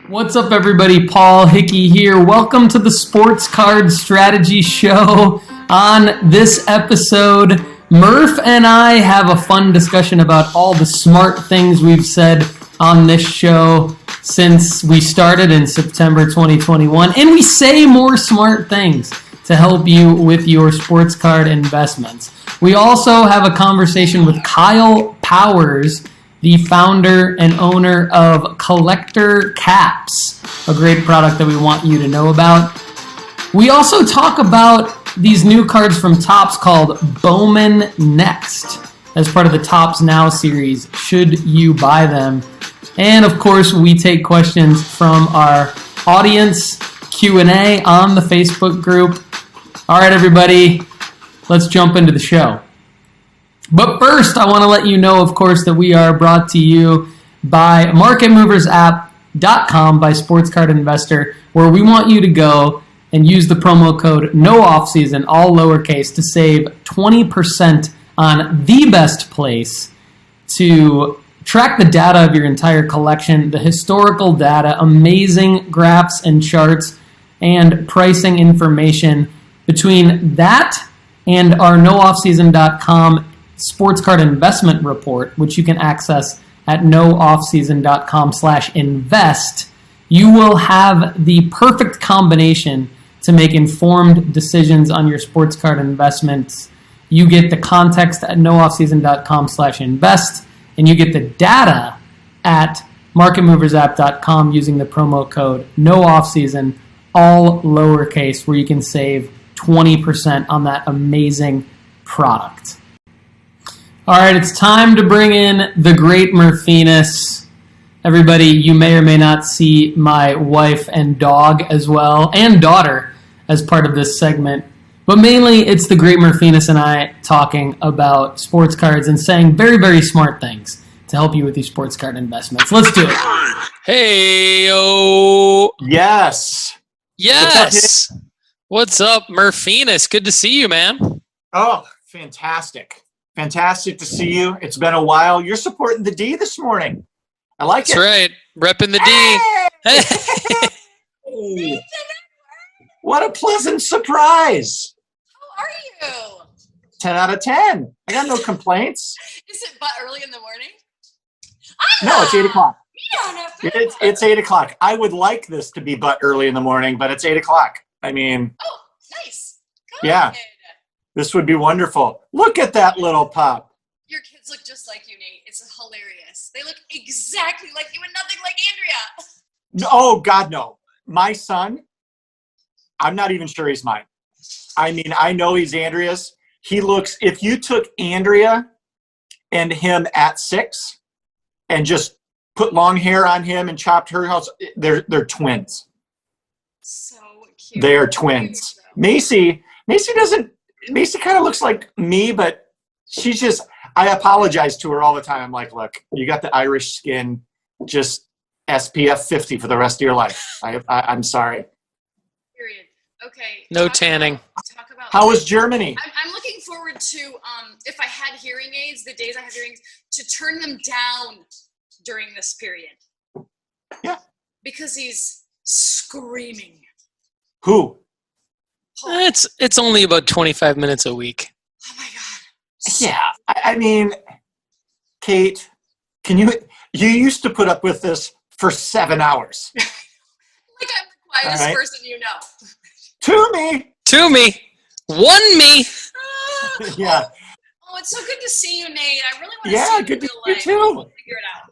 What's up, everybody? Paul Hickey here. Welcome to the Sports Card Strategy Show. On this episode, Murph and I have a fun discussion about all the smart things we've said on this show since we started in September 2021. And we say more smart things to help you with your sports card investments. We also have a conversation with Kyle Powers, the founder and owner of Collector Caps, a great product that we want you to know about. We also talk about these new cards from Topps called Bowman Next as part of the Topps Now series. Should you buy them? And of course, we take questions from our audience Q&A on the Facebook group. All right, everybody, let's jump into the show. But first, I want to let you know, of course, that we are brought to you by MarketMoversApp.com by Sports Card Investor, where we want you to go and use the promo code NOOFFSEASON, all lowercase, to save 20% on the best place to track the data of your entire collection, the historical data, amazing graphs and charts, and pricing information. Between that and our NOOFFSEASON.com Sports Card Investment Report, which you can access at nooffseason.com/invest, you will have the perfect combination to make informed decisions on your sports card investments. You get the context at nooffseason.com/invest, and you get the data at marketmoversapp.com using the promo code NOOFFSEASON, all lowercase, where you can save 20% on that amazing product. All right, it's time to bring in the Great Murphenis. Everybody, you may or may not see my wife and dog as well, and daughter, as part of this segment. But mainly, it's the Great Murphenis and I talking about sports cards and saying very, very smart things to help you with these sports card investments. Let's do it. Hey-o. Yes. What's up, Murphenis? Good to see you, man. Oh, fantastic. Fantastic to see you. It's been a while. You're supporting the D this morning. I like That's it. right. Repping the Hey! D. Hey. What a pleasant surprise. How are you? 10 out of 10. I got no complaints. Is it but early in the morning? No, it's 8 o'clock. Yeah, It's 8 o'clock. I would like this to be but early in the morning, but it's 8 o'clock. I mean, Oh, nice. Good. Yeah. This would be wonderful. Look at that little pup. Your kids look just like you, Nate. It's hilarious. They look exactly like you and nothing like Andrea. Oh, God, no. My son, I'm not even sure he's mine. I mean, I know he's Andrea's. He looks, if you took Andrea and him at 6 and just put long hair on him and chopped her house, they're twins. So cute. They are twins. Macy kind of looks like me, but she's just, I apologize to her all the time. I'm like, look, you got the Irish skin, just SPF 50 for the rest of your life. I'm sorry. Period. Okay. No tanning. Talk about How was Germany? I'm looking forward to, if I had hearing aids, the days I have hearing aids, to turn them down during this period. Yeah. Because he's screaming. Who? It's only about 25 minutes a week. Oh my God. Yeah. I mean, Kate, you used to put up with this for 7 hours. Like I'm the quietest person you know. To me. One me. Yeah. Oh, it's so good to see you, Nate. I really want to see Yeah, you good to in see real you life. too. We'll figure it out.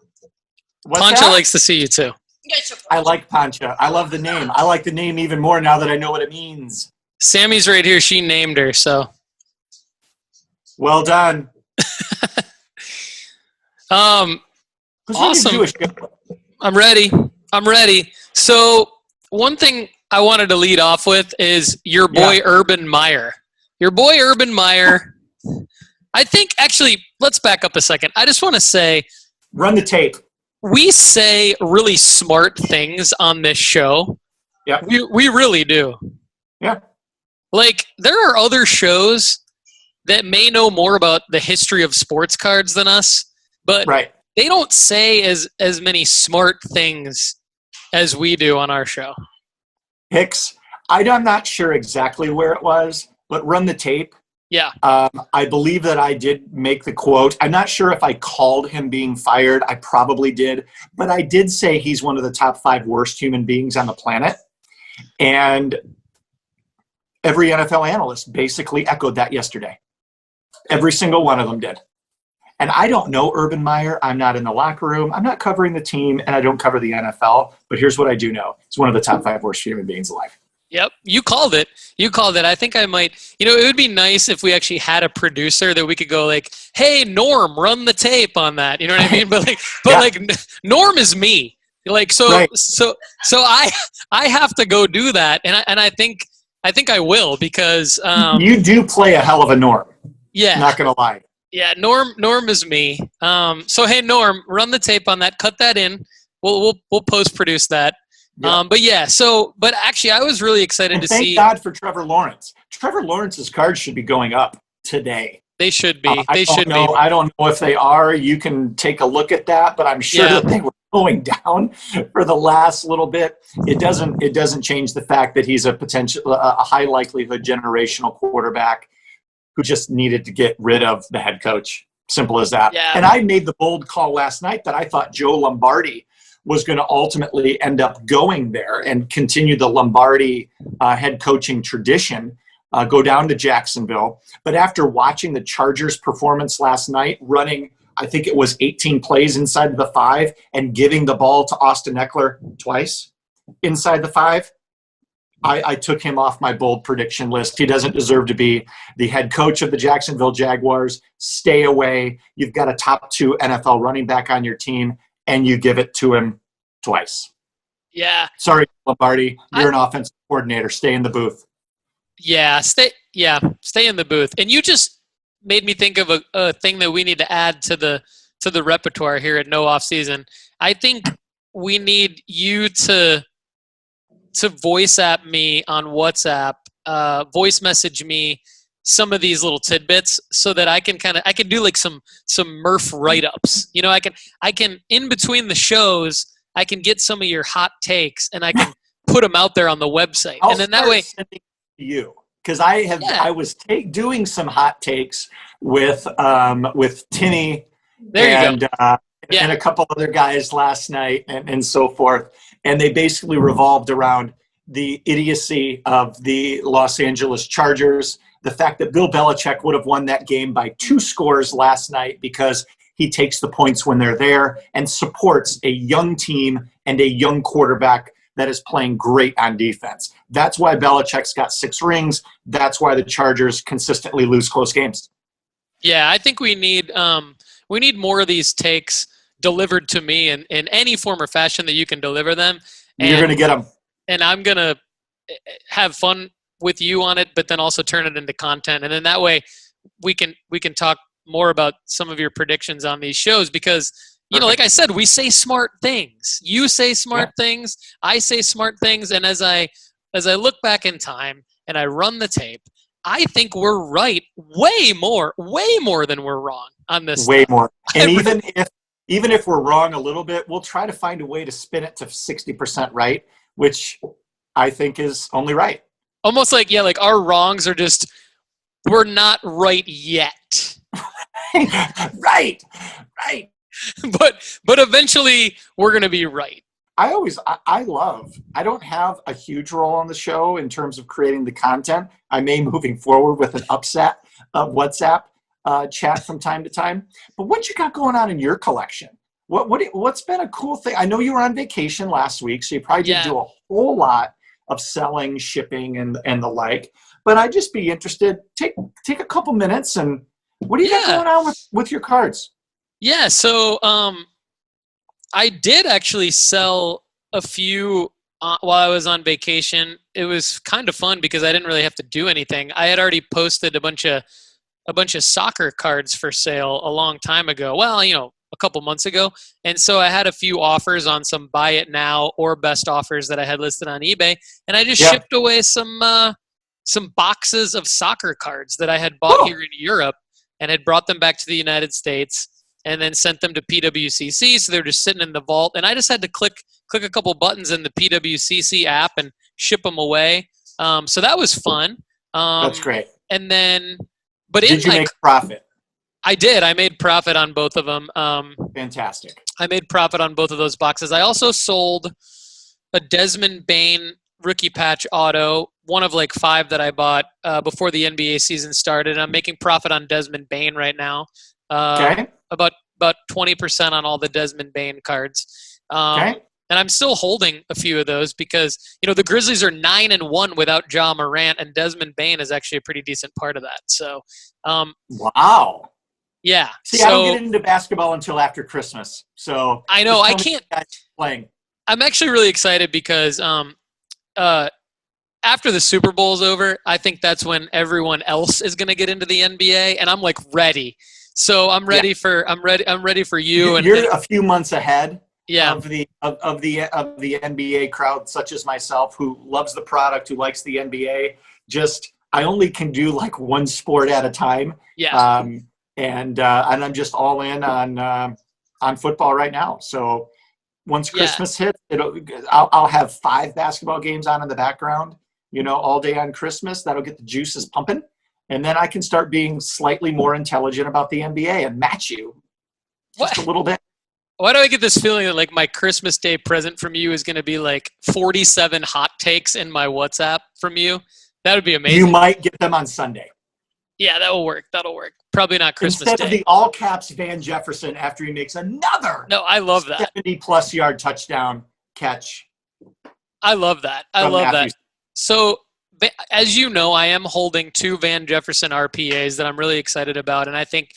What's Pancha that? likes to see you too. Get your I like Pancha. I love the name. I like the name even more now that I know what it means. Sammy's right here. She named her, so. Well done. Who's Awesome. Jewish guy? I'm ready. So one thing I wanted to lead off with is your boy Urban Meyer. I think, actually, let's back up a second. I just want to say, Run the tape. we say really smart things on this show. Yeah. We really do. Yeah. Like, there are other shows that may know more about the history of sports cards than us, but Right. they don't say as many smart things as we do on our show. Hicks, I'm not sure exactly where it was, but run the tape. Yeah. I believe that I did make the quote. I'm not sure if I called him being fired. I probably did. But I did say he's one of the top 5 worst human beings on the planet. And every NFL analyst basically echoed that yesterday. Every single one of them did. And I don't know Urban Meyer. I'm not in the locker room. I'm not covering the team, and I don't cover the NFL. But here's what I do know. He's one of the top 5 worst human beings alive. Yep, you called it. I think I might. It would be nice if we actually had a producer that we could go like, "Hey, Norm, run the tape on that." You know what I mean? But Norm is me. Like so, right. so I have to go do that, and I think I will because you do play a hell of a Norm. Yeah, not gonna lie. Yeah, Norm is me. So hey, Norm, run the tape on that. Cut that in. We'll post produce that. Yep. But actually, I was really excited to see. Thank God for Trevor Lawrence. Trevor Lawrence's cards should be going up today. They should be. I don't know if they are. You can take a look at that, but I'm sure that they were going down for the last little bit. It doesn't change the fact that he's a high likelihood generational quarterback who just needed to get rid of the head coach. Simple as that. Yeah. And I made the bold call last night that I thought Joe Lombardi was going to ultimately end up going there and continue the Lombardi head coaching tradition, go down to Jacksonville. But after watching the Chargers' performance last night, running, I think it was 18 plays inside the 5 and giving the ball to Austin Eckler twice inside the 5, I took him off my bold prediction list. He doesn't deserve to be the head coach of the Jacksonville Jaguars. Stay away. You've got a top 2 NFL running back on your team, and you give it to him twice. Yeah. Sorry, Lombardi. You're an offensive coordinator. Stay in the booth. Yeah, stay in the booth. And you just made me think of a thing that we need to add to the repertoire here at No Off Season. I think we need you to voice app me on WhatsApp, voice message me some of these little tidbits so that I can do like some Murph write-ups. I can in between the shows, I can get some of your hot takes and I can put them out there on the website. And then that way sending to you, because I was doing some hot takes with Tinny and a couple other guys last night and so forth. And they basically revolved around the idiocy of the Los Angeles Chargers, the fact that Bill Belichick would have won that game by 2 scores last night because he takes the points when they're there and supports a young team and a young quarterback that is playing great on defense. That's why Belichick's got 6 rings. That's why the Chargers consistently lose close games. Yeah, I think we need more of these takes delivered to me in any form or fashion that you can deliver them. And you're going to get them. And I'm going to have fun with you on it, but then also turn it into content. And then that way we can talk more about some of your predictions on these shows because, like I said, we say smart things. You say smart things. I say smart things. And as I look back in time and I run the tape, I think we're right way more than we're wrong on this. Way more. And even if we're wrong a little bit, we'll try to find a way to spin it to 60% right, which I think is only right. Almost like our wrongs are just, we're not right yet. Right. But eventually we're going to be right. I don't have a huge role on the show in terms of creating the content. I may moving forward with an upset of WhatsApp chat from time to time. But what you got going on in your collection? What's been a cool thing? I know you were on vacation last week, so you probably didn't do a whole lot of selling, shipping, and the like. But I'd just be interested. Take a couple minutes and what do you got going on with your cards? Yeah, so I did actually sell a few while I was on vacation. It was kind of fun because I didn't really have to do anything. I had already posted a bunch of soccer cards for sale a long time ago. Well, a couple months ago. And so I had a few offers on some buy it now or best offers that I had listed on eBay. And I just shipped away some boxes of soccer cards that I had bought here in Europe and had brought them back to the United States. and then sent them to PWCC. So they're just sitting in the vault, and I just had to click a couple buttons in the PWCC app and ship them away. So that was fun. That's great. And then, but did you make profit? I did. I made profit on both of them. Fantastic. I made profit on both of those boxes. I also sold a Desmond Bain rookie patch auto, one of like 5 that I bought before the NBA season started. I'm making profit on Desmond Bain right now. Okay. About 20% on all the Desmond Bain cards. Okay. And I'm still holding a few of those because, the Grizzlies are 9-1 without Ja Morant, and Desmond Bain is actually a pretty decent part of that. So, wow. Yeah. See, I don't get into basketball until after Christmas. So I know I can't playing. I'm actually really excited because after the Super Bowl is over, I think that's when everyone else is going to get into the NBA, and I'm like ready. So I'm ready for you. You're a few months ahead. Yeah. Of the NBA crowd, such as myself, who loves the product, who likes the NBA. I only can do like one sport at a time. Yeah. And I'm just all in on football right now. So once Christmas hits, I'll have 5 basketball games on in the background, all day on Christmas. That'll get the juices pumping, and then I can start being slightly more intelligent about the NBA and match you just a little bit. Why do I get this feeling that like my Christmas Day present from you is going to be like 47 hot takes in my WhatsApp from you? That would be amazing. You might get them on Sunday. Yeah, that'll work. Probably not Christmas Instead Day. of the all caps Van Jefferson after he makes another. No, I love that. 70+ yard touchdown catch. I love that. So, as you know, I am holding 2 Van Jefferson RPAs that I'm really excited about, and I think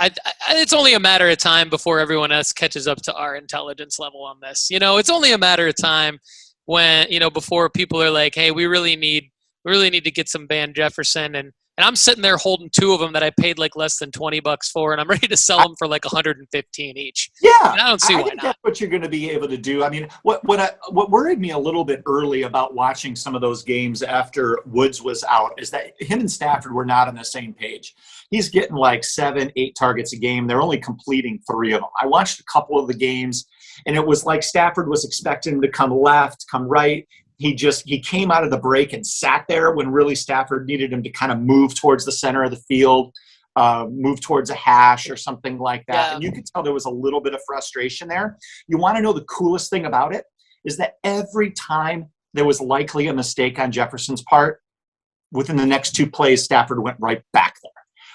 it's only a matter of time before everyone else catches up to our intelligence level on this. It's only a matter of time when before people are like, "Hey, we really need to get some Van Jefferson," and I'm sitting there holding 2 of them that I paid like less than $20 for, and I'm ready to sell them for like 115 each. Yeah, and I don't see why think not. that's what you're going to be able to do. I mean, what worried me a little bit early about watching some of those games after Woods was out is that him and Stafford were not on the same page. He's getting like 7, 8 targets a game. They're only completing 3 of them. I watched a couple of the games, and it was like Stafford was expecting him to come left, come right. He came out of the break and sat there when really Stafford needed him to kind of move towards the center of the field, move towards a hash or something like that. Yeah. And you could tell there was a little bit of frustration there. You want to know the coolest thing about it is that every time there was likely a mistake on Jefferson's part, within the next 2 plays, Stafford went right back there.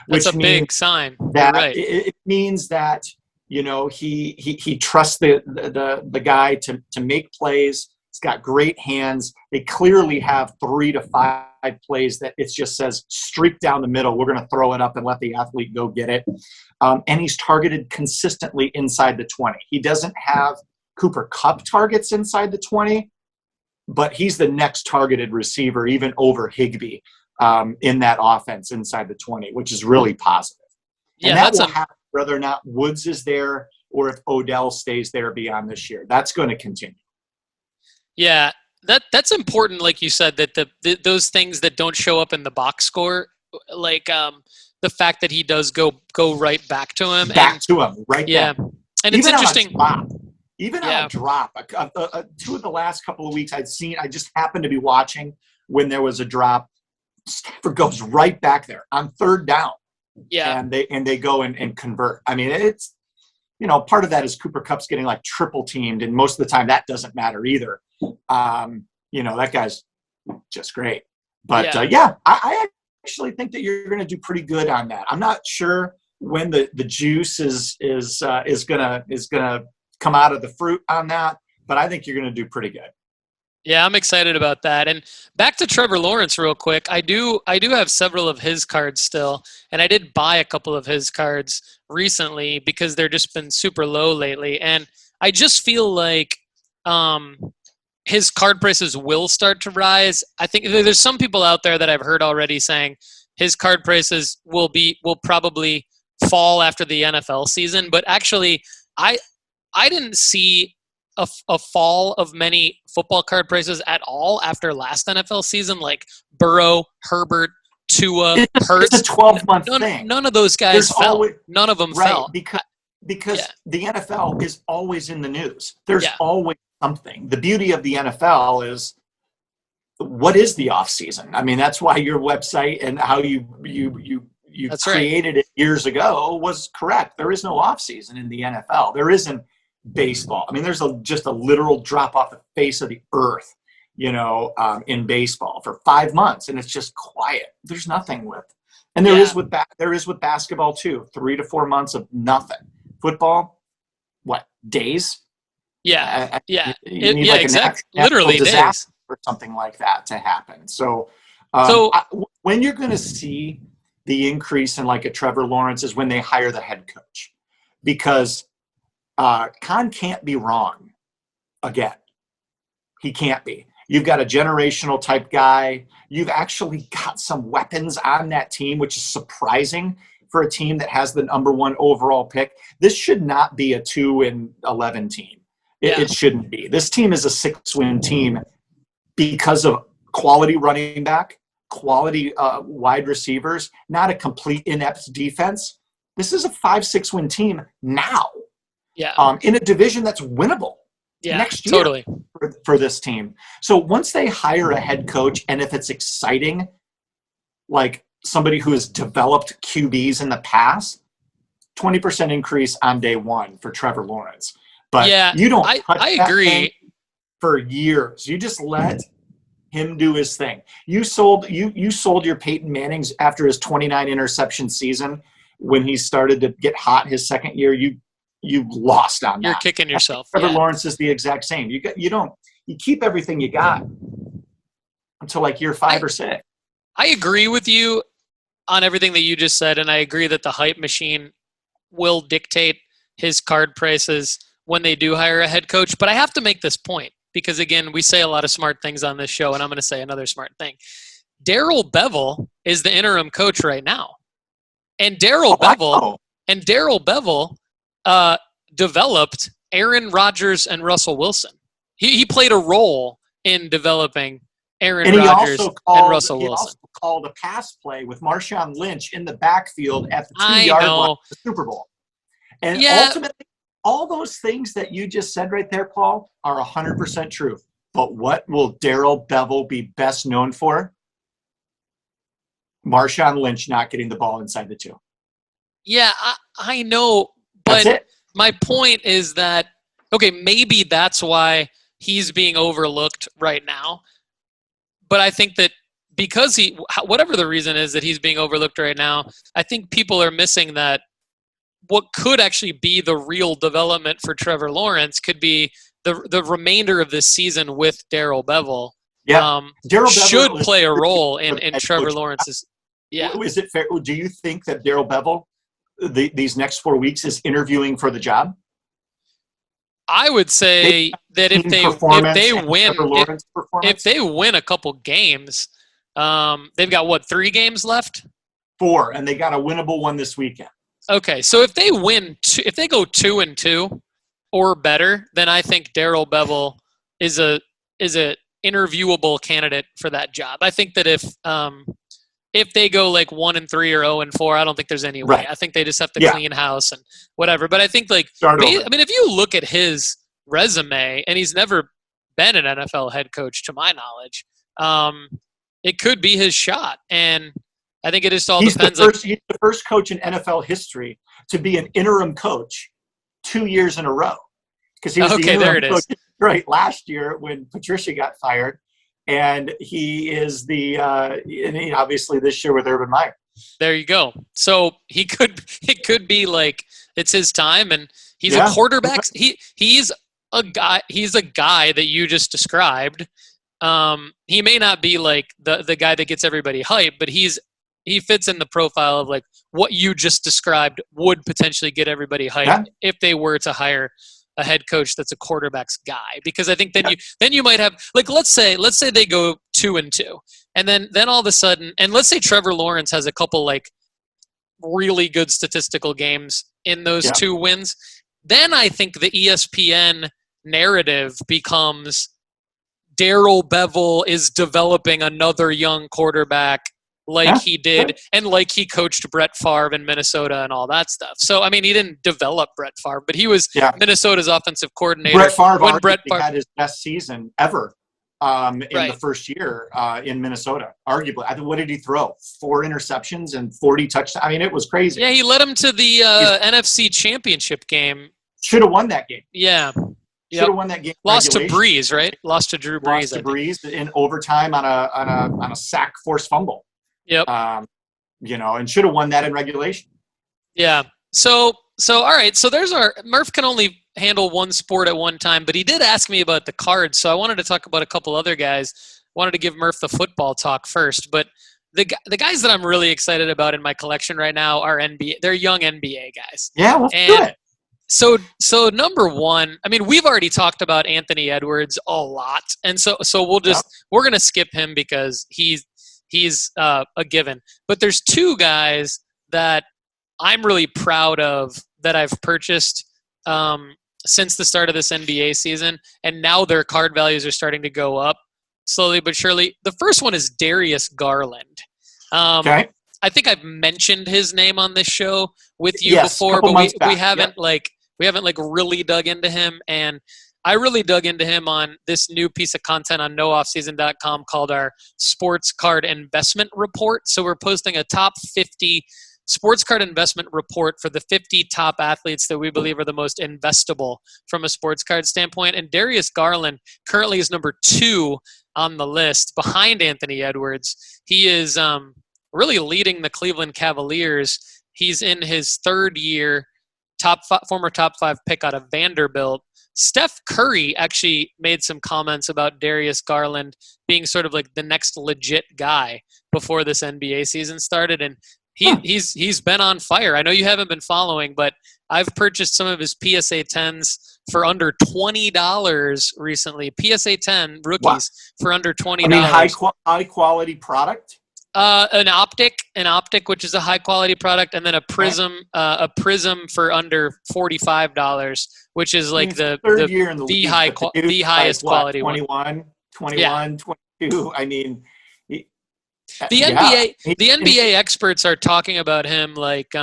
That's a big sign. That right. It means that he trusts the guy to make plays. He's got great hands. They clearly have 3 to 5 plays that it just says streak down the middle. We're going to throw it up and let the athlete go get it. And he's targeted consistently inside the 20. He doesn't have Cooper Kupp targets inside the 20, but he's the next targeted receiver, even over Higbee, in that offense inside the 20, which is really positive. And that will happen whether or not Woods is there or if Odell stays there beyond this year. That's going to continue. Yeah, that's important, like you said, that those things that don't show up in the box score, like the fact that he does go right back to him. Right yeah. there. And it's interesting. Even on a drop, 2 of the last couple of weeks I just happened to be watching when there was a drop. Stafford goes right back there on 3rd down. Yeah. And they go and convert. I mean, it's, part of that is Cooper Kupp's getting like triple teamed, and most of the time that doesn't matter either. That guy's just great. But I actually think that you're going to do pretty good on that. I'm not sure when the juice is gonna come out of the fruit on that, but I think you're going to do pretty good. Yeah, I'm excited about that. And back to Trevor Lawrence real quick. I do have several of his cards still, and I did buy a couple of his cards recently because they're just been super low lately. And I just feel like his card prices will start to rise. I think there's some people out there that I've heard already saying his card prices will probably fall after the NFL season. But actually, I didn't see a fall of many football card prices at all after last NFL season, like Burrow, Herbert, Tua, Hurts. It's a 12-month thing. None of those guys fell. None of them fell. because Yeah. the NFL is always in the news. There's Yeah. always something. The beauty of the NFL is, what is the off season? I mean, that's why your website and how you That's right. created it years ago was correct. There is no off season in the NFL. There isn't baseball. I mean, there's just a literal drop off the face of the earth, in baseball for 5 months, and it's just quiet. There's nothing with, and there is with basketball too. 3 to 4 months of nothing. Football, what, days? Yeah. Yeah. You need Exactly. a Literally disaster days. or something like that to happen. So, when you're going to see the increase in like a Trevor Lawrence is when they hire the head coach, because Khan can't be wrong again. He can't be. You've got a generational type guy. You've actually got some weapons on that team, which is surprising for a team that has the number 1 overall pick. This should not be a 2-11 team. It shouldn't be. This team is a 6-win team because of quality running back, quality wide receivers, not a complete inept defense. This is a 5-6 win team now. Yeah. In a division that's winnable next year. Totally. For this team. So once they hire a head coach, and if it's exciting, like somebody who has developed QBs in the past, 20% increase on day one for Trevor Lawrence. But you don't touch I that agree thing for years. You just let him do his thing. You sold your Peyton Mannings after his 29 interception season when he started to get hot his second year. You lost on that. You're kicking yourself. Trevor Lawrence is the exact same. You keep everything you got until like year 5 or 6. I agree with you on everything that you just said, and I agree that the hype machine will dictate his card prices when they do hire a head coach. But I have to make this point because, again, we say a lot of smart things on this show, and I'm going to say another smart thing. Darrell Bevell is the interim coach right now. And Darrell Bevell developed Aaron Rodgers and Russell Wilson. He played a role in developing Aaron Rodgers and Russell Wilson. He also called a pass play with Marshawn Lynch in the backfield at the 2-yard line of the Super Bowl. And ultimately, all those things that you just said right there, Paul, are 100% true. But what will Darrell Bevell be best known for? Marshawn Lynch not getting the ball inside the 2. Yeah, I know, but my point is that, okay, maybe that's why he's being overlooked right now. But I think that because whatever the reason is that he's being overlooked right now, I think people are missing that what could actually be the real development for Trevor Lawrence could be the remainder of this season with Darrell Bevell. Yeah, Darrell should play a role in Trevor Lawrence's. Yeah, is it fair? Do you think that Darrell Bevell these next 4 weeks is interviewing for the job? I would say that if they win a couple games, they've got 3 games left? 4, and they got a winnable one this weekend. Okay, so if they win, if they go 2-2 or better, then I think Darrell Bevell is a interviewable candidate for that job. I think that if they go like 1-3 or 0-4, I don't think there's any way. Right. I think they just have to clean house and whatever. But I think if you look at his resume, and he's never been an NFL head coach to my knowledge, it could be his shot. And I think it just all depends. He's the first coach in NFL history to be an interim coach 2 years in a row. Because he was the interim coach right last year when Patricia got fired. And he is obviously this year with Urban Meyer. There you go. So it could be like it's his time, and he's a quarterback. He's a guy that you just described. He may not be like the guy that gets everybody hyped, but he fits in the profile of like what you just described would potentially get everybody hyped if they were to hire a head coach that's a quarterback's guy. Because I think then you might have, like, let's say they go 2-2, and then all of a sudden, and let's say Trevor Lawrence has a couple like really good statistical games in those 2 wins. Then I think the ESPN narrative becomes Darrell Bevell is developing another young quarterback like he did, and like he coached Brett Favre in Minnesota and all that stuff. So, I mean, he didn't develop Brett Favre, but he was Minnesota's offensive coordinator. Brett Favre had his best season ever in the first year in Minnesota, arguably. What did he throw? 4 interceptions and 40 touchdowns. I mean, it was crazy. Yeah, he led him to the NFC Championship game. Should have won that game. Yeah. Should have won that game. Lost to Breeze, right? Lost to Drew Brees. Lost to Breeze in overtime on a sack forced fumble. Yep. And should have won that in regulation. Yeah. So all right. So there's Murph can only handle one sport at one time, but he did ask me about the Cards. So I wanted to talk about a couple other guys. Wanted to give Murph the football talk first, but the guys that I'm really excited about in my collection right now are NBA. They're young NBA guys. Yeah, let's do it. So number one, I mean, we've already talked about Anthony Edwards a lot, and so we're gonna skip him because he's a given. But there's 2 guys that I'm really proud of that I've purchased since the start of this NBA season, and now their card values are starting to go up slowly but surely. The first one is Darius Garland. Okay. I think I've mentioned his name on this show with you before, but we haven't really dug into him, and I really dug into him on this new piece of content on nooffseason.com called our Sports Card Investment Report. So we're posting a top 50 sports card investment report for the 50 top athletes that we believe are the most investable from a sports card standpoint. And Darius Garland currently is number 2 on the list behind Anthony Edwards. He is really leading the Cleveland Cavaliers. He's in his 3rd year, former top 5 pick out of Vanderbilt. Steph Curry actually made some comments about Darius Garland being sort of like the next legit guy before this NBA season started, and he's been on fire. I know you haven't been following, but I've purchased some of his PSA 10s for under $20 recently. PSA 10 rookies for under $20. I mean, high quality product. An optic, which is a high quality product, and then a prism for under $45, which is like the highest quality 21, 22. I mean, the NBA experts are talking about him like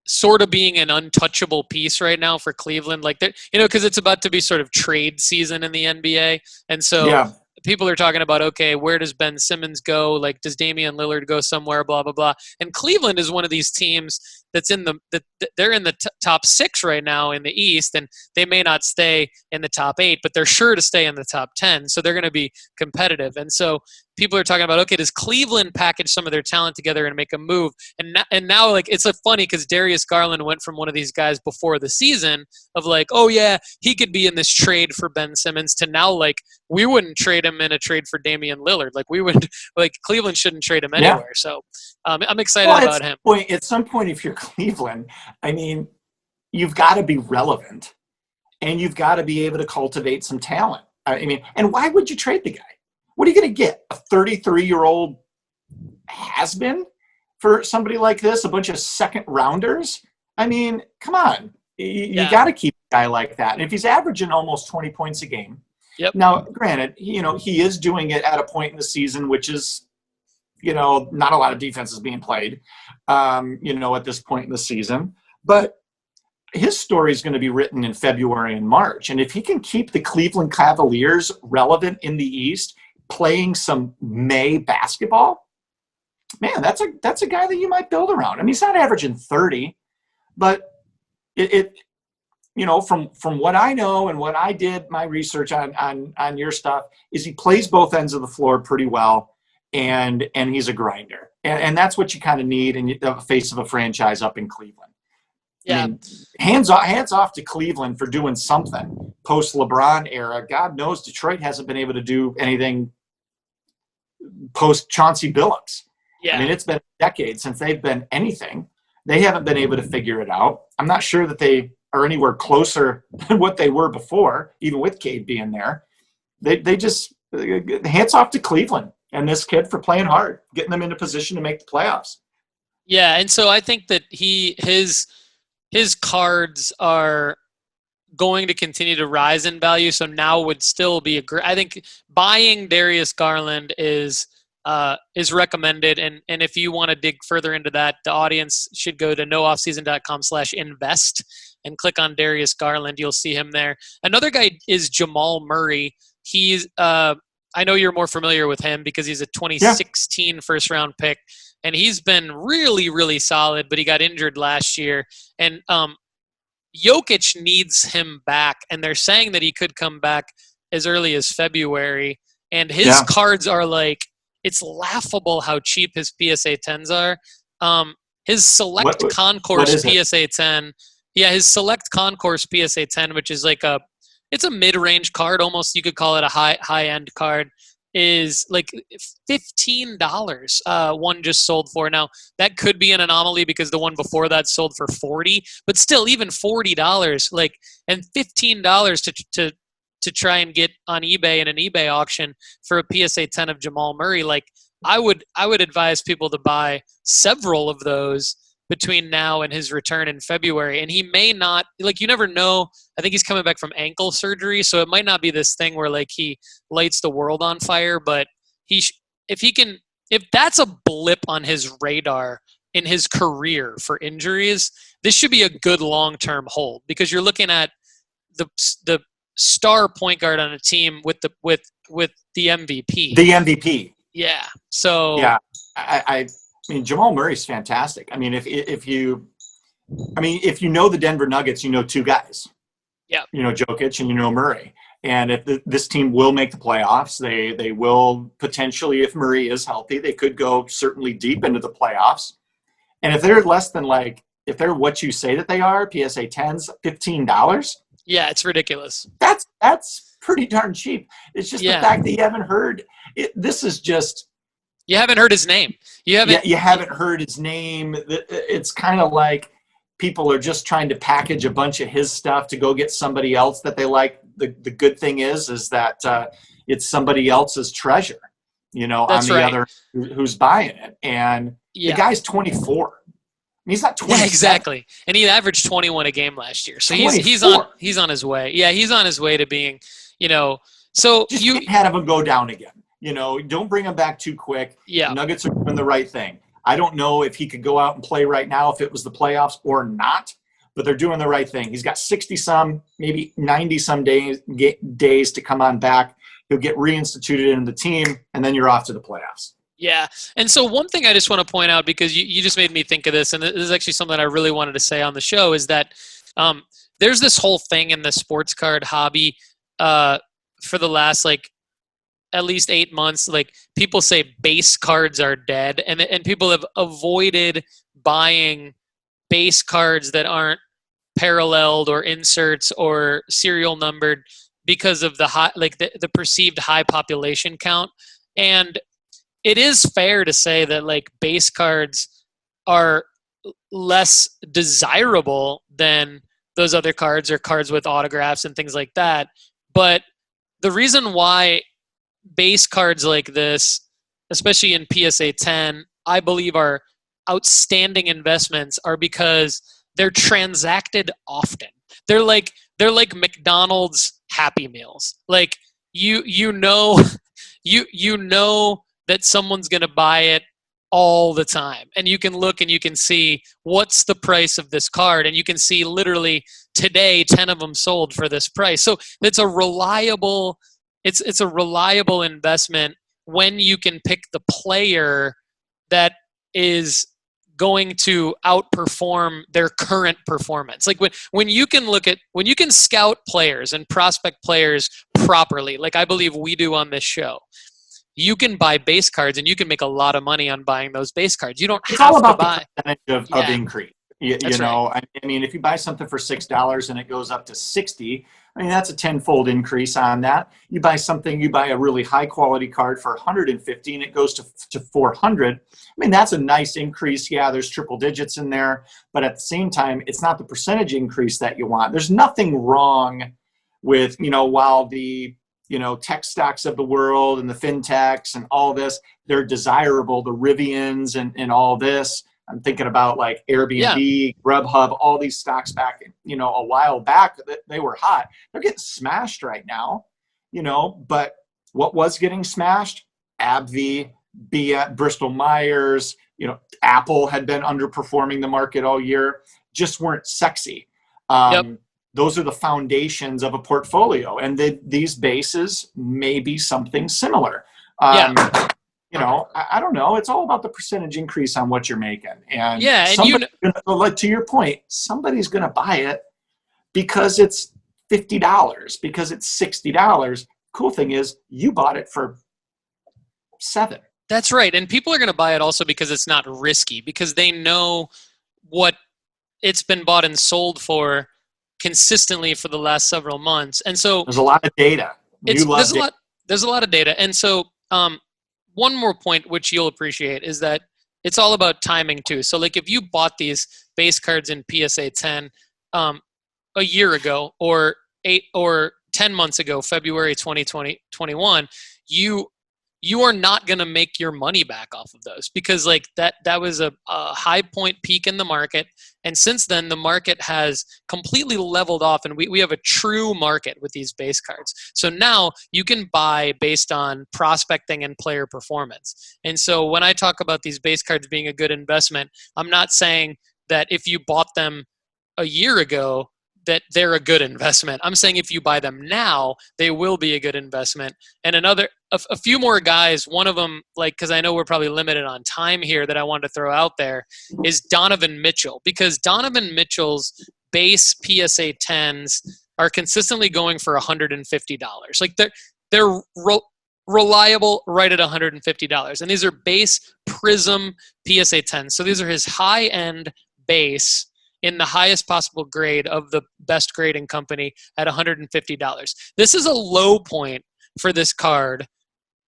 sort of being an untouchable piece right now for Cleveland, because it's about to be sort of trade season in the NBA, and so. People are talking about, okay, where does Ben Simmons go? Like, does Damian Lillard go somewhere? Blah, blah, blah. And Cleveland is one of these teams that's they're in the top 6 right now in the East, and they may not stay in the top 8, but they're sure to stay in the top 10. So they're going to be competitive. And so people are talking about, okay, does Cleveland package some of their talent together and make a move? And now like, it's funny because Darius Garland went from one of these guys before the season of like, oh yeah, he could be in this trade for Ben Simmons, to now like, we wouldn't trade him in a trade for Damian Lillard. Like Cleveland shouldn't trade him anywhere. Yeah. So I'm excited about him. At some point, if you're Cleveland, I mean, you've got to be relevant and you've got to be able to cultivate some talent. I mean, and why would you trade the guy? What are you going to get? A 33-year-old has-been for somebody like this? A bunch of second rounders? I mean, come on. You got to keep a guy like that. And if he's averaging almost 20 points a game, now, granted, he is doing it at a point in the season, which is, not a lot of defense is being played, at this point in the season. But his story is going to be written in February and March. And if he can keep the Cleveland Cavaliers relevant in the East, playing some May basketball, man, that's a guy that you might build around. I mean, he's not averaging 30, but from what I know and what I did my research on your stuff is he plays both ends of the floor pretty well, and he's a grinder, and that's what you kind of need in the face of a franchise up in Cleveland. Yeah, I mean, hands off to Cleveland for doing something post LeBron era. God knows Detroit hasn't been able to do anything post Chauncey Billups. Yeah, I mean, it's been decades since they've been anything. They haven't been able to figure it out. I'm not sure that they are anywhere closer than what they were before, even with Cade being there. They just hands off to Cleveland and this kid for playing hard, getting them into position to make the playoffs. Yeah, and so I think that his cards are going to continue to rise in value. So now would still be I think buying Darius Garland is is recommended. And if you want to dig further into that, the audience should go to nooffseason.com/invest and click on Darius Garland. You'll see him there. Another guy is Jamal Murray. He's I know you're more familiar with him because he's a 2016 first round pick, and he's been really, really solid, but he got injured last year. And Jokic needs him back, and they're saying that he could come back as early as February. And his cards are like, it's laughable how cheap his PSA 10s are. His Select Concourse PSA 10, his Select Concourse PSA 10, which is like it's a mid-range card, almost you could call it a high-end card, is like $15. One just sold for. Now that could be an anomaly because the one before that sold for $40, but still, even $40, like, and $15 to try and get on eBay in an eBay auction for a PSA 10 of Jamal Murray. Like, I would advise people to buy several of those between now and his return in February. And he may not, like, you never know. I think he's coming back from ankle surgery, so it might not be this thing where like he lights the world on fire, but if that's a blip on his radar in his career for injuries, this should be a good long-term hold, because you're looking at the star point guard on a team with the MVP. The MVP. Yeah. So yeah, I mean, Jamal Murray's fantastic. I mean, if you know the Denver Nuggets, you know two guys. Yeah. You know Jokic and you know Murray. And if this team will make the playoffs, they will potentially, if Murray is healthy, they could go certainly deep into the playoffs. And if they're less than, like, if they're what you say that they are, PSA 10s, $15. Yeah, it's ridiculous. That's pretty darn cheap. It's just the fact that you haven't heard it. This is just, you haven't heard his name. You haven't heard his name. It's kind of like people are just trying to package a bunch of his stuff to go get somebody else that they like. The good thing is that it's somebody else's treasure, That's on the right. other who's buying it. And the guy's 24. He's not 20. Yeah, exactly. And he averaged 21 a game last year. So he's on his way. Yeah, he's on his way to being, so just you can't have him go down again. Don't bring him back too quick. Yeah. Nuggets are doing the right thing. I don't know if he could go out and play right now if it was the playoffs or not, but they're doing the right thing. He's got 60-some, maybe 90-some days to come on back. He'll get reinstituted into the team, and then you're off to the playoffs. Yeah. And so one thing I just want to point out, because you just made me think of this, and this is actually something I really wanted to say on the show, is that there's this whole thing in the sports card hobby for the last, like, at least 8 months. Like, people say base cards are dead, and people have avoided buying base cards that aren't paralleled or inserts or serial numbered because of the high, like the perceived high population count. And it is fair to say that, like, base cards are less desirable than those other cards or cards with autographs and things like that. But the reason why base cards like this, especially in PSA 10, I believe are outstanding investments, are because they're transacted often. They're like McDonald's Happy Meals. Like, you know that someone's going to buy it all the time. And you can look and you can see what's the price of this card. And you can see literally today, 10 of them sold for this price. So it's a reliable investment when you can pick the player that is going to outperform their current performance. Like, when you can scout players and prospect players properly, like I believe we do on this show, you can buy base cards and you can make a lot of money on buying those base cards. You don't have to buy. It's all about the percentage of increase. Right. I mean, if you buy something for $6 and it goes up to 60, I mean, that's a tenfold increase on that. You buy a really high quality card for 150 and it goes to 400. I mean, that's a nice increase. Yeah, there's triple digits in there, but at the same time, it's not the percentage increase that you want. There's nothing wrong with, while the, tech stocks of the world and the fintechs and all this, they're desirable, the Rivians and all this. I'm thinking about like Airbnb, Grubhub, all these stocks back, a while back, they were hot. They're getting smashed right now, but what was getting smashed? AbbVie, Bristol Myers, Apple had been underperforming the market all year, just weren't sexy. Yep. Those are the foundations of a portfolio, and these bases may be something similar. I don't know. It's all about the percentage increase on what you're making. And to your point, somebody's going to buy it because it's $50, because it's $60. Cool thing is you bought it for $7. That's right. And people are going to buy it also because it's not risky, because they know what it's been bought and sold for consistently for the last several months. And so there's a lot of data. There's a lot of data. And so one more point which you'll appreciate is that it's all about timing too. So like if you bought these base cards in PSA 10 a year ago or 8 or 10 months ago, February 2021, you are not going to make your money back off of those, because like that was a high point peak in the market. And since then the market has completely leveled off, and we have a true market with these base cards. So now you can buy based on prospecting and player performance. And so when I talk about these base cards being a good investment, I'm not saying that if you bought them a year ago that they're a good investment. I'm saying if you buy them now, they will be a good investment. And a few more guys, one of them, because I know we're probably limited on time here, that I wanted to throw out there is Donovan Mitchell, because Donovan Mitchell's base PSA 10s are consistently going for $150. Like they're reliable right at $150. And these are base Prism PSA 10s. So these are his high-end base in the highest possible grade of the best grading company at $150. This is a low point for this card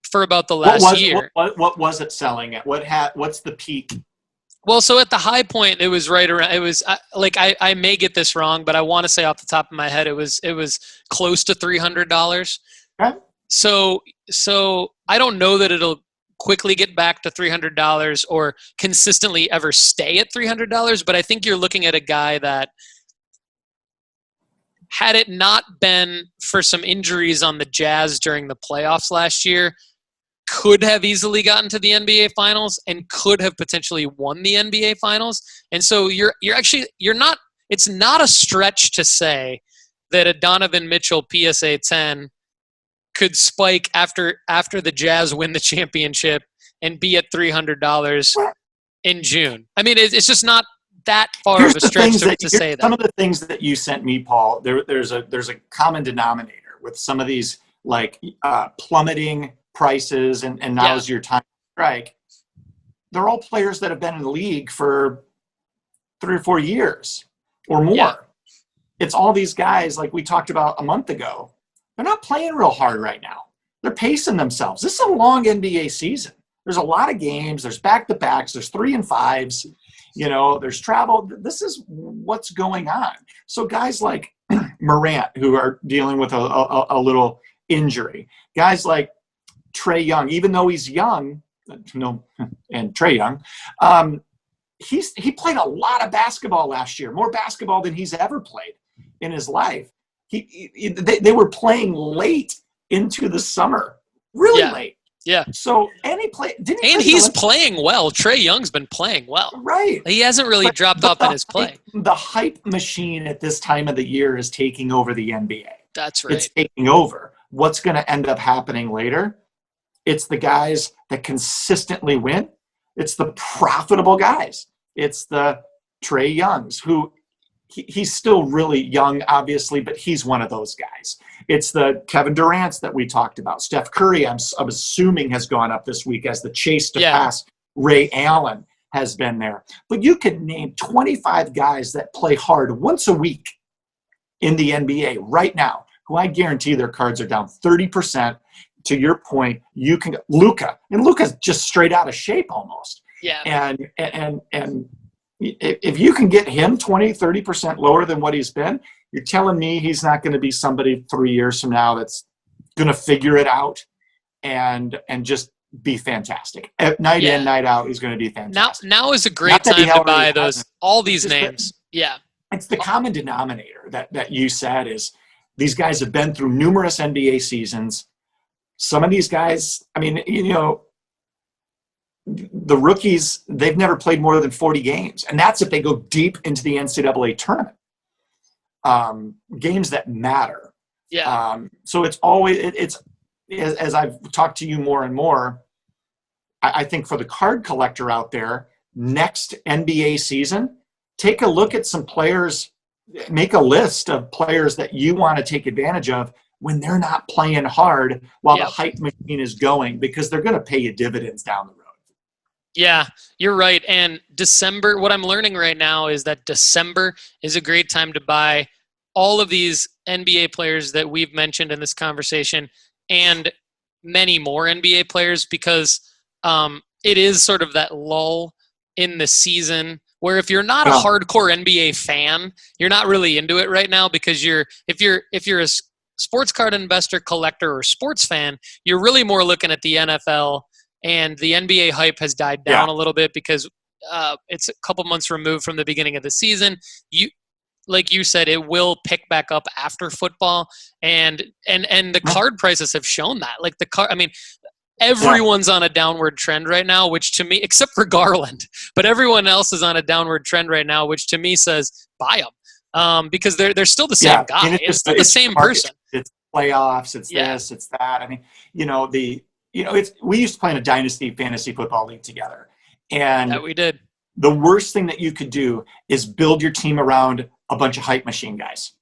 for about the last year. What was it selling at? What's the peak? Well, so at the high point, it was right around. It was I may get this wrong, but I want to say off the top of my head, it was close to $300. Okay. So I don't know that it'll quickly get back to $300 or consistently ever stay at $300, but I think you're looking at a guy that, had it not been for some injuries on the Jazz during the playoffs last year, could have easily gotten to the NBA Finals and could have potentially won the NBA Finals. And so it's not a stretch to say that a Donovan Mitchell PSA 10 could spike after the Jazz win the championship and be at $300 in June. I mean, it's just not that far of a stretch to say that. Some of the things that you sent me, Paul, there's a common denominator with some of these plummeting prices and now's your time to strike. They're all players that have been in the league for 3 or 4 years or more. Yeah. It's all these guys like we talked about a month ago. They're not playing real hard right now. They're pacing themselves. This is a long NBA season. There's a lot of games. There's back-to-backs. There's 3 and 5s. There's travel. This is what's going on. So guys like Morant, who are dealing with a little injury. Guys like Trae Young, even though he's young, and Trae Young, he played a lot of basketball last year, more basketball than he's ever played in his life. They were playing late into the summer, really late. Yeah. So he's playing well. Trae Young's been playing well. Right. He hasn't really dropped off in his play. The hype machine at this time of the year is taking over the NBA. That's right. It's taking over. What's going to end up happening later? It's the guys that consistently win. It's the profitable guys. It's the Trae Youngs who he's still really young, obviously, but he's one of those guys. It's the Kevin Durant's that we talked about. Steph Curry, I'm assuming, has gone up this week as the chase to pass. Ray Allen has been there. But you can name 25 guys that play hard once a week in the NBA right now, who I guarantee their cards are down 30%. To your point, you can Luka, and Luka's just straight out of shape almost. Yeah. And if you can get him 20-30% lower than what he's been, you're telling me he's not going to be somebody 3 years from now that's going to figure it out and just be fantastic. Night in, night out, he's going to be fantastic. Now is a great time to buy all these names. It's the common denominator that you said is these guys have been through numerous NBA seasons. Some of these guys, I mean, the rookies, they've never played more than 40 games. And that's if they go deep into the NCAA tournament. Games that matter. Yeah. So it's always, it's as I've talked to you more and more, I think for the card collector out there, next NBA season, take a look at some players, make a list of players that you want to take advantage of when they're not playing hard while the hype machine is going, because they're going to pay you dividends down the road. Yeah, you're right. And December, what I'm learning right now is that December is a great time to buy all of these NBA players that we've mentioned in this conversation and many more NBA players, because it is sort of that lull in the season where if you're not a hardcore NBA fan, you're not really into it right now, because if you're a sports card investor, collector, or sports fan, you're really more looking at the NFL, and the NBA hype has died down a little bit because it's a couple months removed from the beginning of the season. Like you said, it will pick back up after football, and the card prices have shown that. Like everyone's on a downward trend right now, which to me, except for Garland, but everyone else is on a downward trend right now, which to me says buy them, because they're still the same guy. It's still the same person. It's playoffs. It's this. It's that. I mean, we used to play in a dynasty fantasy football league together, and that we did. The worst thing that you could do is build your team around a bunch of hype machine guys.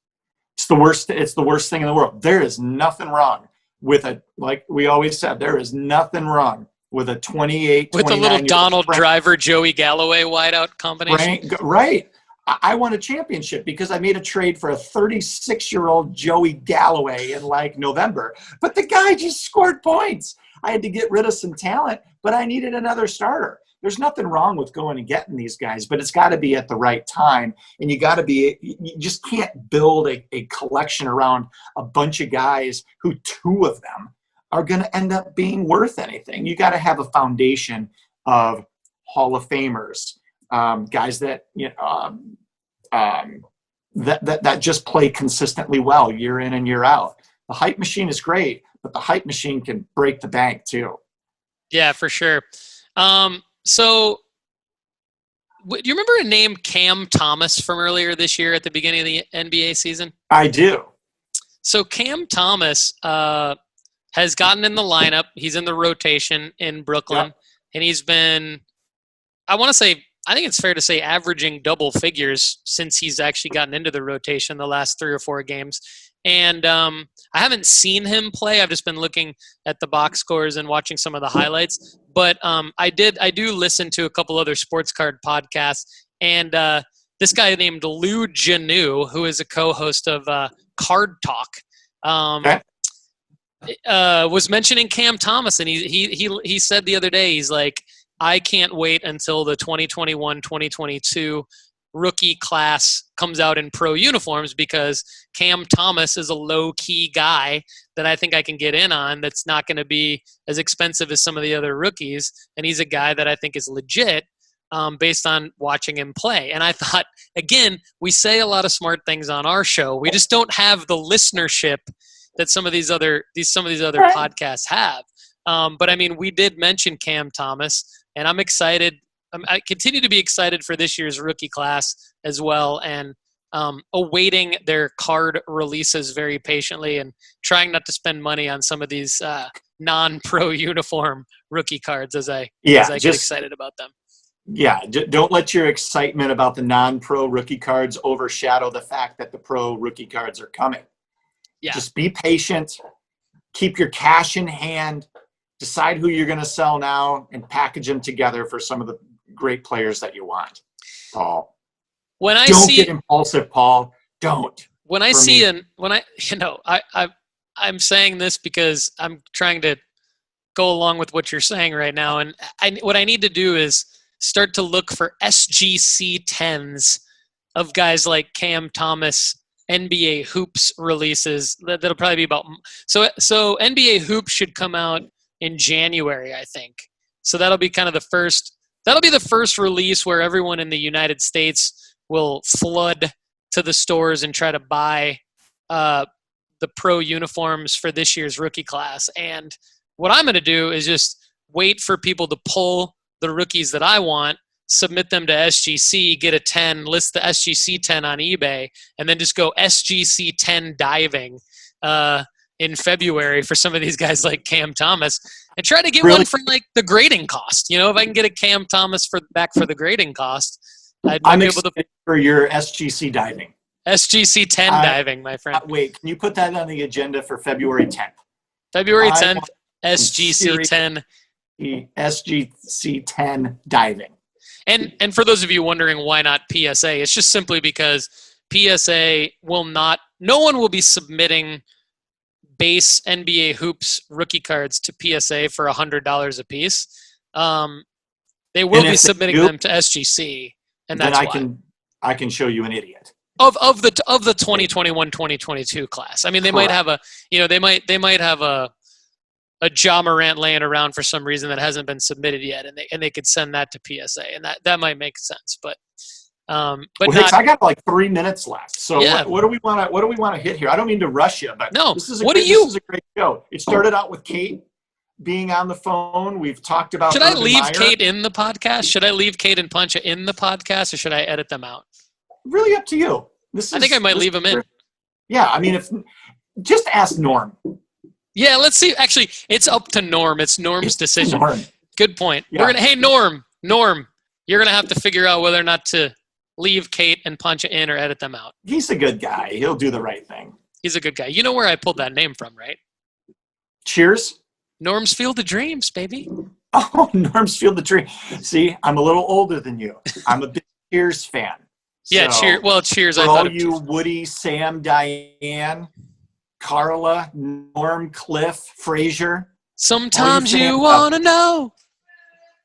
It's the worst. It's the worst thing in the world. There is nothing wrong with like we always said, there is nothing wrong with a 28, with a little Donald Driver, Joey Galloway wideout combination. Right. I won a championship because I made a trade for a 36-year-old Joey Galloway in like November, but the guy just scored points. I had to get rid of some talent, but I needed another starter. There's nothing wrong with going and getting these guys, but it's got to be at the right time. And you just can't build a collection around a bunch of guys who two of them are going to end up being worth anything. You got to have a foundation of Hall of Famers, guys that, that just play consistently well year in and year out. The hype machine is great, but the hype machine can break the bank too. Yeah, for sure. So, do you remember a name Cam Thomas from earlier this year at the beginning of the NBA season? I do. So Cam Thomas has gotten in the lineup. He's in the rotation in Brooklyn, and he's been, I think it's fair to say, averaging double figures since he's actually gotten into the rotation the last 3 or 4 games. And I haven't seen him play. I've just been looking at the box scores and watching some of the highlights. But I do listen to a couple other sports card podcasts. And this guy named Lou Janu, who is a co-host of Card Talk, was mentioning Cam Thomas. And he said the other day, he's like, I can't wait until the 2021-2022 rookie class comes out in pro uniforms, because Cam Thomas is a low-key guy that I think I can get in on that's not going to be as expensive as some of the other rookies, and he's a guy that I think is legit based on watching him play. And I thought, again, we say a lot of smart things on our show. We just don't have the listenership that some of these other podcasts have. But I mean, we did mention Cam Thomas, and I'm excited. I continue to be excited for this year's rookie class as well, and awaiting their card releases very patiently, and trying not to spend money on some of these non-pro uniform rookie cards as I get excited about them. Yeah, don't let your excitement about the non-pro rookie cards overshadow the fact that the pro rookie cards are coming. Yeah. Just be patient, keep your cash in hand, decide who you're going to sell now, and package them together for some of the great players that you want, Paul. Don't get impulsive, Paul. Don't. I'm saying this because I'm trying to go along with what you're saying right now, and what I need to do is start to look for SGC 10s of guys like Cam Thomas, NBA Hoops releases. That'll probably be about so NBA Hoops should come out in January, I think. So that'll be kind of the first. That'll be the first release where everyone in the United States will flood to the stores and try to buy the pro uniforms for this year's rookie class. And what I'm going to do is just wait for people to pull the rookies that I want, submit them to SGC, get a 10, list the SGC 10 on eBay, and then just go SGC 10 diving in February for some of these guys like Cam Thomas, and try to get one for like the grading cost. You know, if I can get a Cam Thomas back for the grading cost, I'd be able to for your SGC diving. SGC 10 diving, my friend. Wait, can you put that on the agenda for February 10th? February 10th, SGC 10. SGC 10 diving. And for those of you wondering why not PSA, it's just simply because PSA will not – no one will be submitting base NBA Hoops rookie cards to PSA for $100 a piece. They will be submitting them to SGC, and that's why. I can show you an idiot. Of the 2021-2022 class. I mean, they might have they might have a Ja Morant laying around for some reason that hasn't been submitted yet, and they could send that to PSA, and that might make sense. But Hicks, I got like 3 minutes left. So yeah. What do we want to hit here? I don't mean to rush you, but this is a great show. It started out with Kate being on the phone. We've talked about. Should I leave Kate in the podcast? Should I leave Kate and Puncha in the podcast, or should I edit them out? Really up to you. I think I might leave them in. Yeah, I mean, just ask Norm. Yeah, let's see. Actually, it's up to Norm. It's Norm's decision. Norm. Good point. Yeah. Hey, Norm, you're gonna have to figure out whether or not to leave Kate and Puncha in or edit them out. He's a good guy. He'll do the right thing. He's a good guy. You know where I pulled that name from, right? Cheers. Norm's Field of Dreams, baby. Oh, Norm's Field of Dreams. See, I'm a little older than you. I'm a big Cheers fan. Yeah, Cheers. For all you Woody, Sam, Diane, Carla, Norm, Cliff, Frazier. Sometimes you want to know.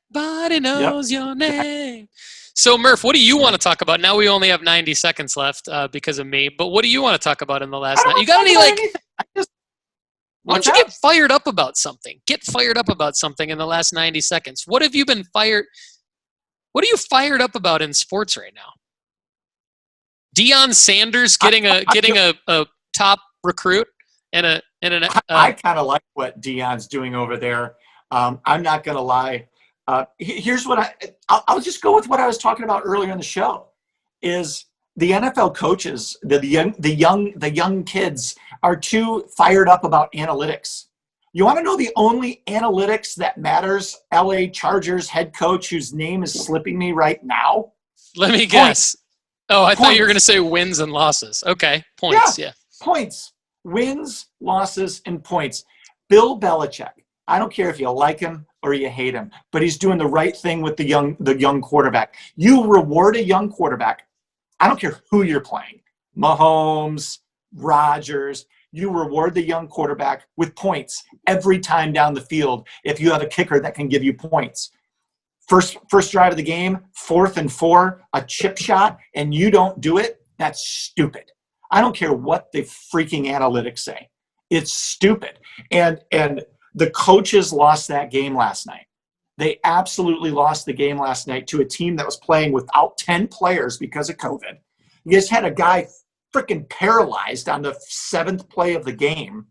Body knows your name. So, Murph, what do you want to talk about? Now we only have 90 seconds left because of me. But what do you want to talk about in the last night? You got any, why don't you get fired up about something? Get fired up about something in the last 90 seconds. What have you been fired? What are you fired up about in sports right now? Deion Sanders getting a top recruit I kind of like what Deion's doing over there. I'm not going to lie. Here's what I'll just go with what I was talking about earlier in the show. Is the NFL coaches, the young kids are too fired up about analytics. You want to know the only analytics that matters? LA Chargers head coach whose name is slipping me right now. Let me guess. Oh, I thought you were going to say wins and losses. Okay, points, yeah. Points. Wins, losses, and points. Bill Belichick. I don't care if you like him or you hate him, but he's doing the right thing with the young quarterback. You reward a young quarterback. I don't care who you're playing. Mahomes, Rodgers. You reward the young quarterback with points every time down the field if you have a kicker that can give you points. First drive of the game, 4th and 4, a chip shot, and you don't do it, that's stupid. I don't care what the freaking analytics say. It's stupid. And the coaches lost that game last night. They absolutely lost the game last night to a team that was playing without 10 players because of COVID. You just had a guy freaking paralyzed on the 7th play of the game.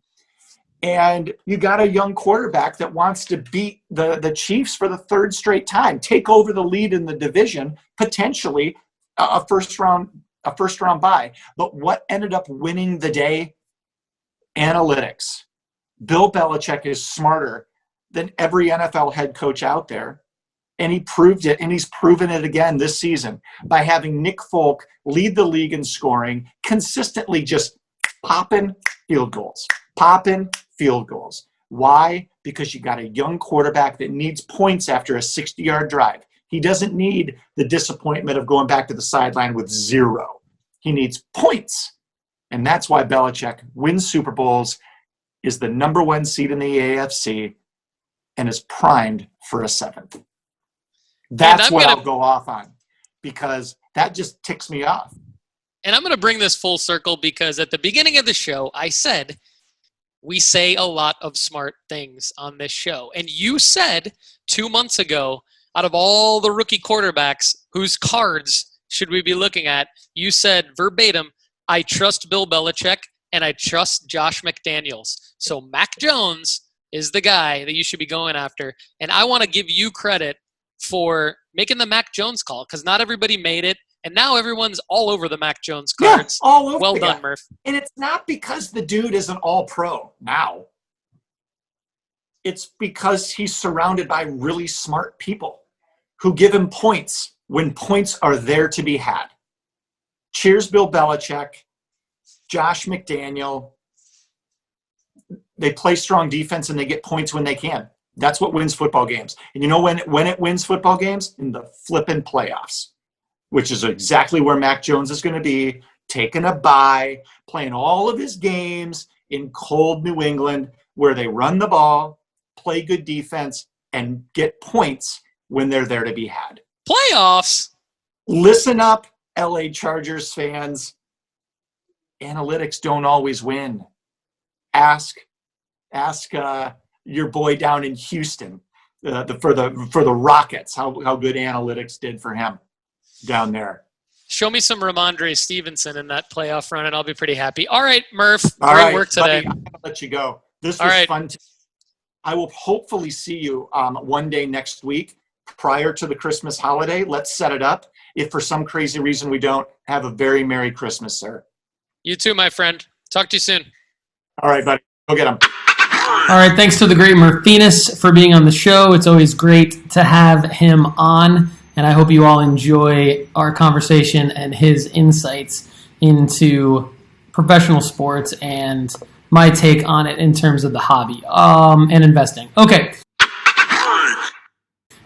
And you got a young quarterback that wants to beat the Chiefs for the 3rd straight time, take over the lead in the division, potentially a first round bye. But what ended up winning the day? Analytics. Bill Belichick is smarter than every NFL head coach out there. And he proved it, and he's proven it again this season by having Nick Folk lead the league in scoring, consistently just popping field goals. Why? Because you got a young quarterback that needs points after a 60-yard drive. He doesn't need the disappointment of going back to the sideline with 0. He needs points. And that's why Belichick wins Super Bowls, is the number 1 seed in the AFC, and is primed for a 7th. That's what I'll go off on, because that just ticks me off. And I'm going to bring this full circle because at the beginning of the show, I said we say a lot of smart things on this show. And you said 2 months ago, out of all the rookie quarterbacks whose cards should we be looking at, you said verbatim, I trust Bill Belichick and I trust Josh McDaniels. So Mac Jones is the guy that you should be going after. And I want to give you credit for making the Mac Jones call, because not everybody made it, and now everyone's all over the Mac Jones cards. Yeah, all over. Well done, Murph. And it's not because the dude is an all-pro now. It's because he's surrounded by really smart people who give him points when points are there to be had. Cheers, Bill Belichick, Josh McDaniel. They play strong defense and they get points when they can. That's what wins football games. And you know when it wins football games? In the flipping playoffs, which is exactly where Mac Jones is going to be, taking a bye, playing all of his games in cold New England, where they run the ball, play good defense, and get points when they're there to be had. Playoffs? Listen up, LA Chargers fans. Analytics don't always win. Ask your boy down in Houston for the Rockets how good analytics did for him down there. Show me some Ramondre Stevenson in that playoff run, and I'll be pretty happy. All right, Murph. All great right, work today. buddy, I'm gonna let you go. This was fun. I will hopefully see you one day next week prior to the Christmas holiday. Let's set it up. If for some crazy reason we don't, have a very Merry Christmas, sir. You too, my friend. Talk to you soon. All right, buddy. Go get him. All right, thanks to the Great Murphenis for being on the show. It's always great to have him on, and I hope you all enjoy our conversation and his insights into professional sports and my take on it in terms of the hobby and investing. Okay.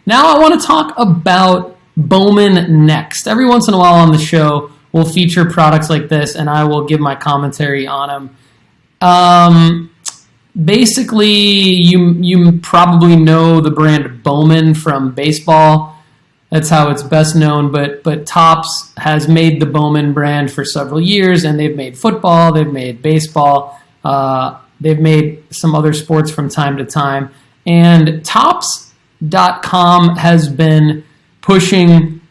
Now I want to talk about Bowman Next. Every once in a while on the show, we'll feature products like this, and I will give my commentary on them. Basically, you probably know the brand Bowman from baseball. That's how it's best known, but Topps has made the Bowman brand for several years, and they've made football, they've made baseball, they've made some other sports from time to time. And Topps.com has been pushing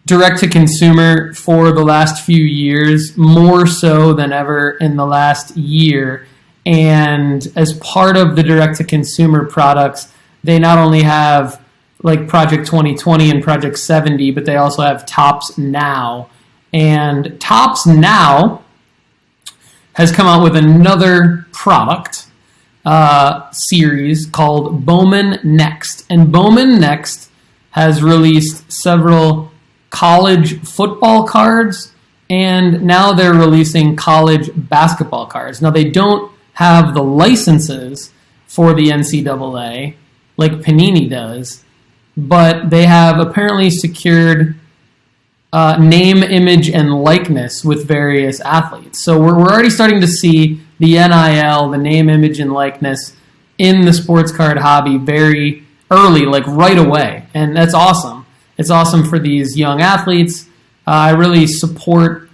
direct-to-consumer for the last few years, more so than ever in the last year. And as part of the direct-to-consumer products, they not only have like Project 2020 and Project 70, but they also have Topps Now. And Topps Now has come out with another product series called Bowman Next. And Bowman Next has released several college football cards, and now they're releasing college basketball cards. Now, they don't have the licenses for the NCAA like Panini does, but they have apparently secured name, image, and likeness with various athletes. So we're already starting to see the NIL, the name, image, and likeness in the sports card hobby very early, like right away. And that's awesome. It's awesome for these young athletes. I really support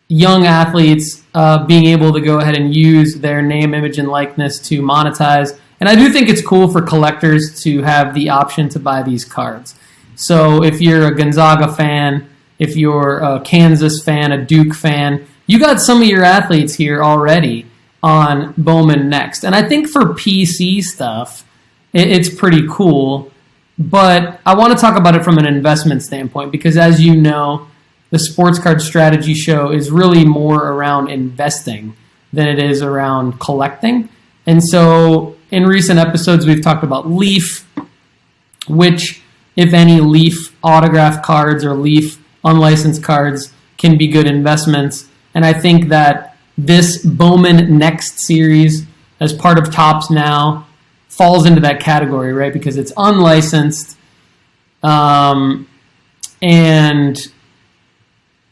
young athletes being able to go ahead and use their name, image, and likeness to monetize. And I do think it's cool for collectors to have the option to buy these cards. So if you're a Gonzaga fan, if you're a Kansas fan, a Duke fan, you got some of your athletes here already on Bowman Next. And I think for PC stuff, it's pretty cool. But I want to talk about it from an investment standpoint because, as you know, the Sports Card Strategy Show is really more around investing than it is around collecting. And so in recent episodes, we've talked about Leaf, which, if any, Leaf autograph cards or Leaf unlicensed cards can be good investments. And I think that this Bowman Next series, as part of Topps Now, falls into that category, right? Because it's unlicensed, and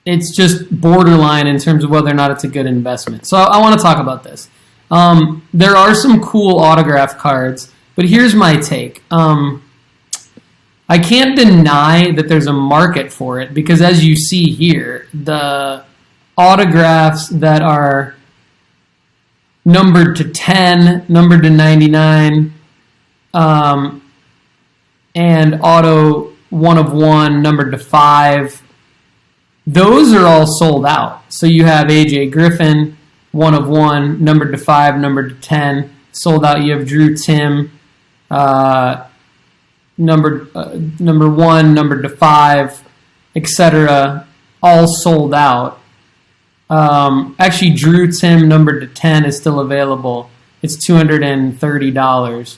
it's just borderline in terms of whether or not it's a good investment. So I want to talk about this. There are some cool autograph cards, but here's my take. I can't deny that there's a market for it because, as you see here, the autographs that are numbered to 10, numbered to 99, and auto 1 of 1, numbered to 5, those are all sold out. So you have AJ Griffin, 1 of 1, numbered to 5, numbered to 10, sold out. You have Drew Tim, number 1, number to 5, etc., all sold out. Actually, Drew Tim number to 10 is still available. It's $230.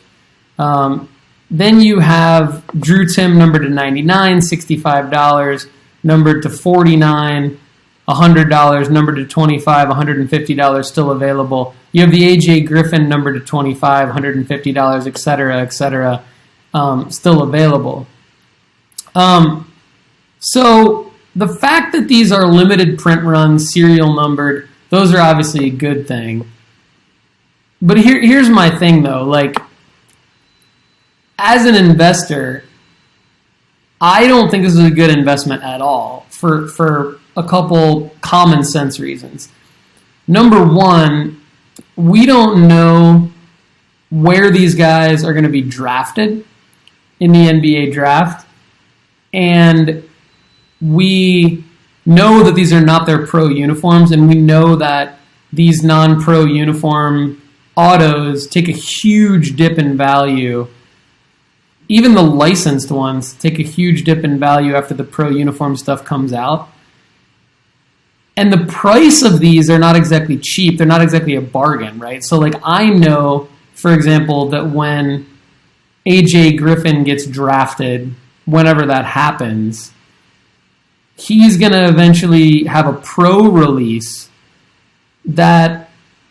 Then you have Drew Tim number to 99, $65. Number to 49, $100. Number to 25, $150 still available. You have the AJ Griffin number to 25, $150, etc., still available. So the fact that these are limited print runs, serial numbered, those are obviously a good thing. But here's my thing, though. Like, as an investor, I don't think this is a good investment at all for a couple common sense reasons. Number one, we don't know where these guys are going to be drafted in the NBA draft. And we know that these are not their pro uniforms, and we know that these non-pro uniform autos take a huge dip in value. Even the licensed ones take a huge dip in value after the pro uniform stuff comes out. And the price of these are not exactly cheap. They're not exactly a bargain, right? So, like, I know, for example, that when AJ Griffin gets drafted, whenever that happens, he's going to eventually have a pro release that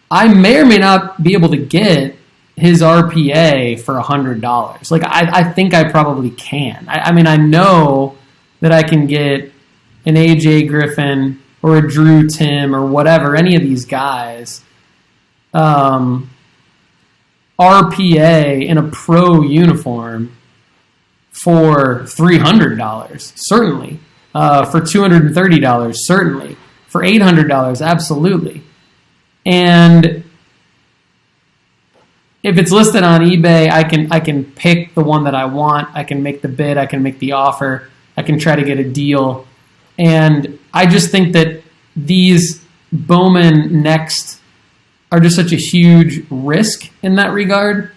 I may or may not be able to get his RPA for $100. Like, I think I probably can. I mean, I know that I can get an AJ Griffin or a Drew Tim or whatever, any of these guys, RPA in a pro uniform for $300, certainly. For $230, certainly. For $800, absolutely. And if it's listed on eBay, I can pick the one that I want. I can make the bid. I can make the offer. I can try to get a deal. And I just think that these Bowman Next are just such a huge risk in that regard.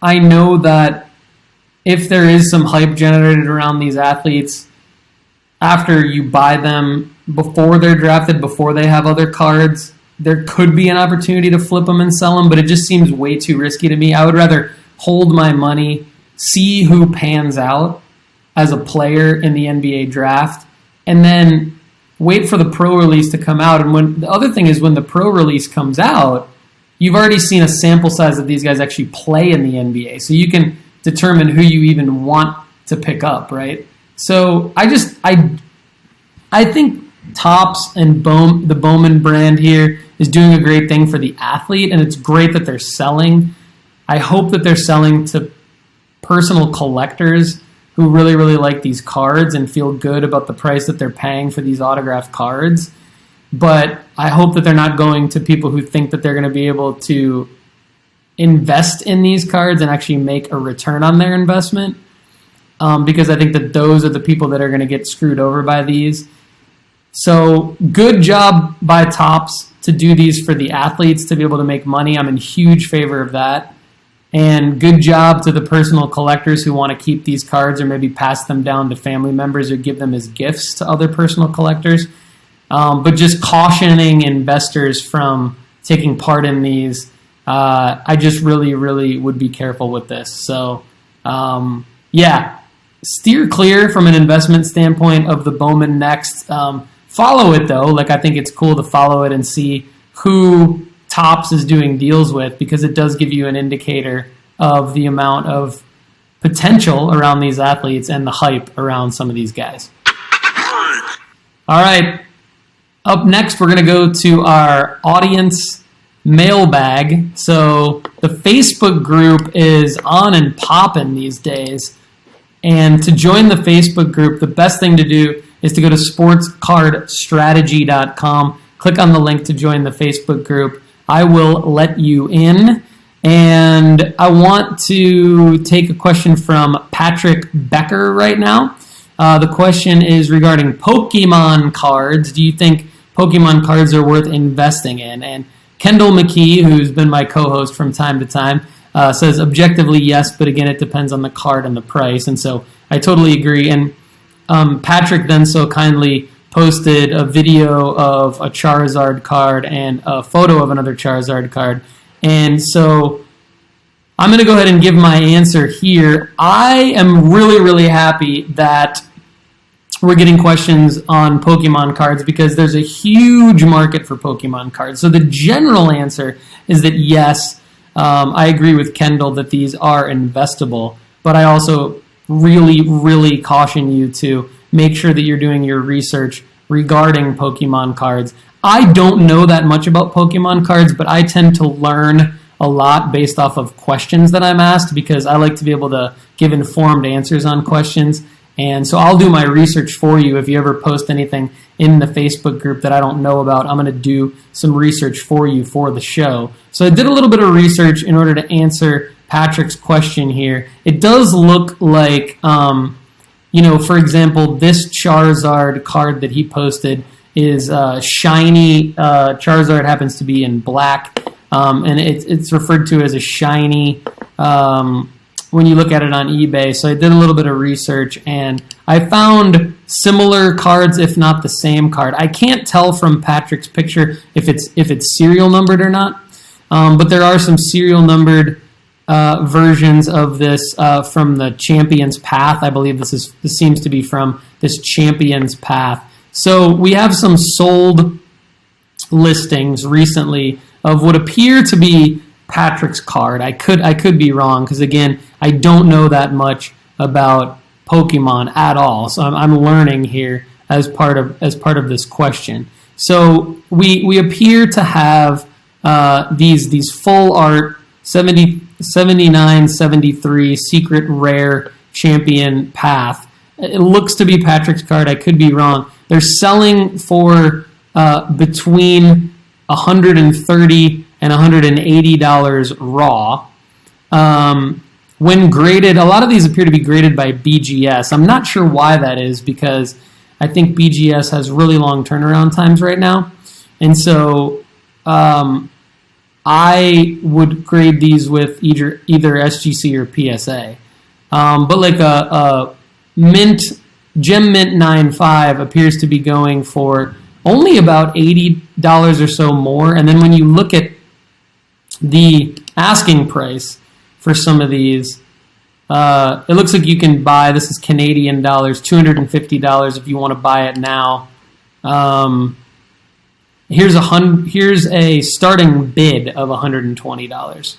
I know that if there is some hype generated around these athletes after you buy them before they're drafted, before they have other cards, there could be an opportunity to flip them and sell them, but it just seems way too risky to me. I would rather hold my money, see who pans out as a player in the NBA draft, and then wait for the pro release to come out. And when the other thing is, when the pro release comes out, you've already seen a sample size that these guys actually play in the NBA, so you can determine who you even want to pick up, right? So I think Topps and the Bowman brand here is doing a great thing for the athlete, and it's great that they're selling. I hope that they're selling to personal collectors who really, really like these cards and feel good about the price that they're paying for these autographed cards. But I hope that they're not going to people who think that they're going to be able to invest in these cards and actually make a return on their investment, because I think that those are the people that are going to get screwed over by these. So good job by Topps to do these for the athletes to be able to make money. I'm in huge favor of that. And good job to the personal collectors who want to keep these cards or maybe pass them down to family members or give them as gifts to other personal collectors. But just cautioning investors from taking part in these. I just really, really would be careful with this. So, steer clear from an investment standpoint of the Bowman Next. Follow it, though. Like, I think it's cool to follow it and see who Topps is doing deals with, because it does give you an indicator of the amount of potential around these athletes and the hype around some of these guys. All right. Up next, we're going to go to our audience mailbag. So the Facebook group is on and popping these days. And to join the Facebook group, the best thing to do is to go to sportscardstrategy.com. Click on the link to join the Facebook group. I will let you in. And I want to take a question from Patrick Becker right now. The question is regarding Pokemon cards. Do you think Pokemon cards are worth investing in? And Kendall McKee, who's been my co-host from time to time, says objectively yes, but again, it depends on the card and the price. And so I totally agree. And Patrick then so kindly posted a video of a Charizard card and a photo of another Charizard card. And so I'm going to go ahead and give my answer here. I am really, really happy that we're getting questions on Pokemon cards because there's a huge market for Pokemon cards. So the general answer is that yes, I agree with Kendall that these are investable, but I also really, really caution you to make sure that you're doing your research regarding Pokemon cards. I don't know that much about Pokemon cards, but I tend to learn a lot based off of questions that I'm asked because I like to be able to give informed answers on questions. And so I'll do my research for you. If you ever post anything in the Facebook group that I don't know about, I'm going to do some research for you for the show. So I did a little bit of research in order to answer Patrick's question here. It does look like, for example, this Charizard card that he posted is shiny. Charizard happens to be in black, and it's referred to as a shiny when you look at it on eBay. So I did a little bit of research, and I found similar cards, if not the same card. I can't tell from Patrick's picture if it's serial numbered or not, but there are some serial numbered versions of this from the Champion's Path. I believe this seems to be from this Champion's Path. So we have some sold listings recently of what appear to be Patrick's card. I could be wrong because again, I don't know that much about Pokemon at all. So I'm learning here as part of this question. So we appear to have these full art 79-73 secret rare Champion Path. It looks to be Patrick's card. I could be wrong. They're selling for between $130 and $180 raw. When graded, a lot of these appear to be graded by BGS. I'm not sure why that is because I think BGS has really long turnaround times right now. And so I would grade these with either SGC or PSA. But like a Gem Mint 9.5 appears to be going for only about $80 or so more. And then when you look at the asking price for some of these, it looks like you can buy, this is Canadian dollars, $250 if you want to buy it now. Here's a starting bid of $120.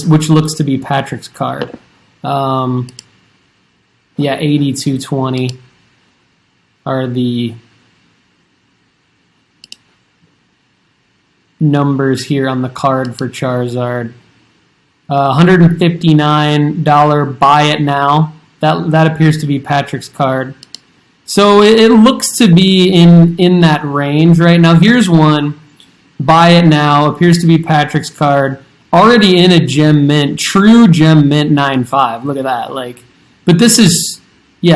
Which looks to be Patrick's card. 8220 are the numbers here on the card for Charizard. $159 buy it now. That appears to be Patrick's card. So it looks to be in that range right now. Here's one. Buy it now. Appears to be Patrick's card. Already in a Gem Mint. True Gem Mint 9.5. Look at that. But this is,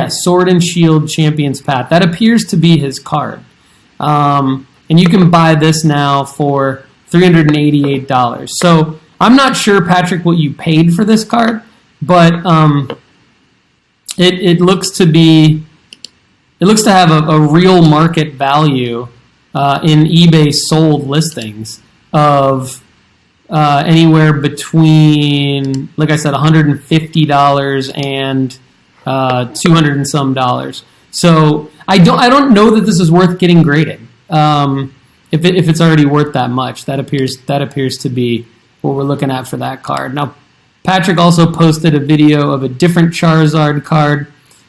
Sword and Shield Champion's Path. That appears to be his card. And you can buy this now for $388. So I'm not sure, Patrick, what you paid for this card, but it looks to have a real market value in eBay sold listings of anywhere between, like I said, $150 and $200 and some dollars. So I don't know that this is worth getting graded. If it's already worth that much, that appears to be what we're looking at for that card. Now, Patrick also posted a video of a different Charizard card.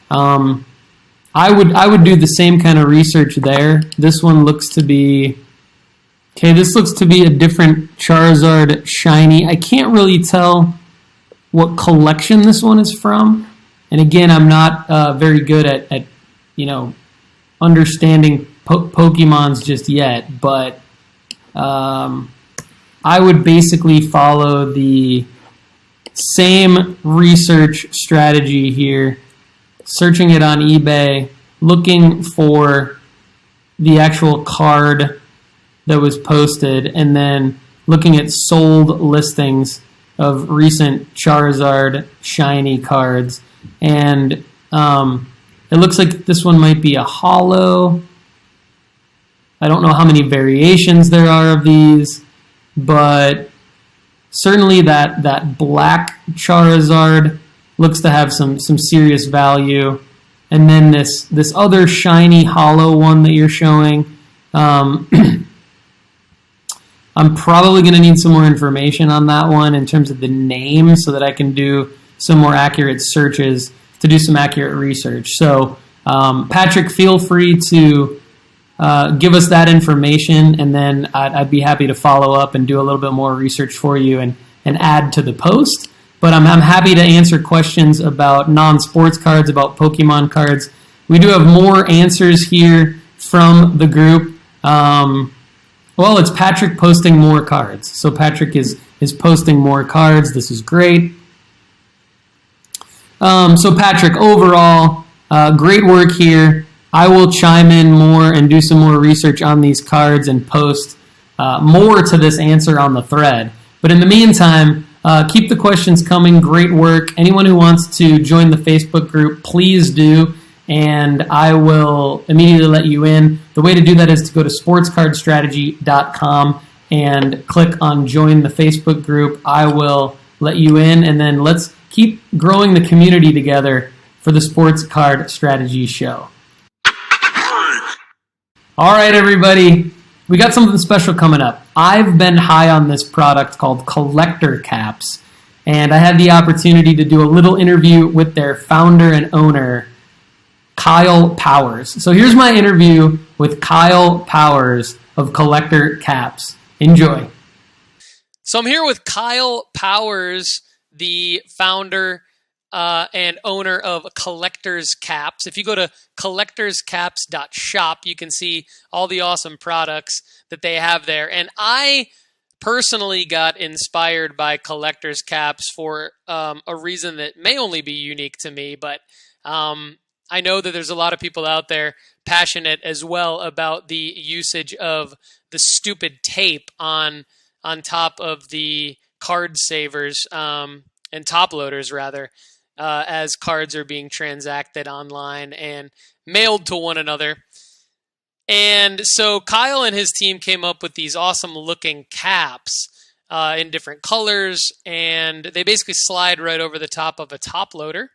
I would do the same kind of research there. This one looks to be this looks to be a different Charizard shiny. I can't really tell what collection this one is from. And again, I'm not very good at understanding Pokemons just yet, but I would basically follow the same research strategy here, searching it on eBay, looking for the actual card that was posted, and then looking at sold listings of recent Charizard shiny cards, and it looks like this one might be a holo. I don't know how many variations there are of these, but certainly that black Charizard looks to have some serious value. And then this other shiny holo one that you're showing, I'm probably going to need some more information on that one in terms of the name so that I can do some more accurate searches to do some accurate research. So, Patrick, feel free to give us that information, and then I'd be happy to follow up and do a little bit more research for you and add to the post. But I'm happy to answer questions about non-sports cards, about Pokemon cards. We do have more answers here from the group. Well, it's Patrick posting more cards. So Patrick is posting more cards. This is great. So Patrick, overall, great work here. I will chime in more and do some more research on these cards and post more to this answer on the thread. But in the meantime, keep the questions coming. Great work. Anyone who wants to join the Facebook group, please do, and I will immediately let you in. The way to do that is to go to sportscardstrategy.com and click on Join the Facebook group. I will let you in, and then let's keep growing the community together for the Sports Card Strategy Show. All right, everybody. We got something special coming up. I've been high on this product called Collector Caps, and I had the opportunity to do a little interview with their founder and owner, Kyle Powers. So here's my interview with Kyle Powers of Collector Caps. Enjoy. So I'm here with Kyle Powers, the founder and owner of Collector's Caps. If you go to collectorscaps.shop, you can see all the awesome products that they have there. And I personally got inspired by Collector's Caps for a reason that may only be unique to me, but I know that there's a lot of people out there passionate as well about the usage of the stupid tape on top of the card savers and top loaders, rather, as cards are being transacted online and mailed to one another. And so Kyle and his team came up with these awesome looking caps in different colors, and they basically slide right over the top of a top loader.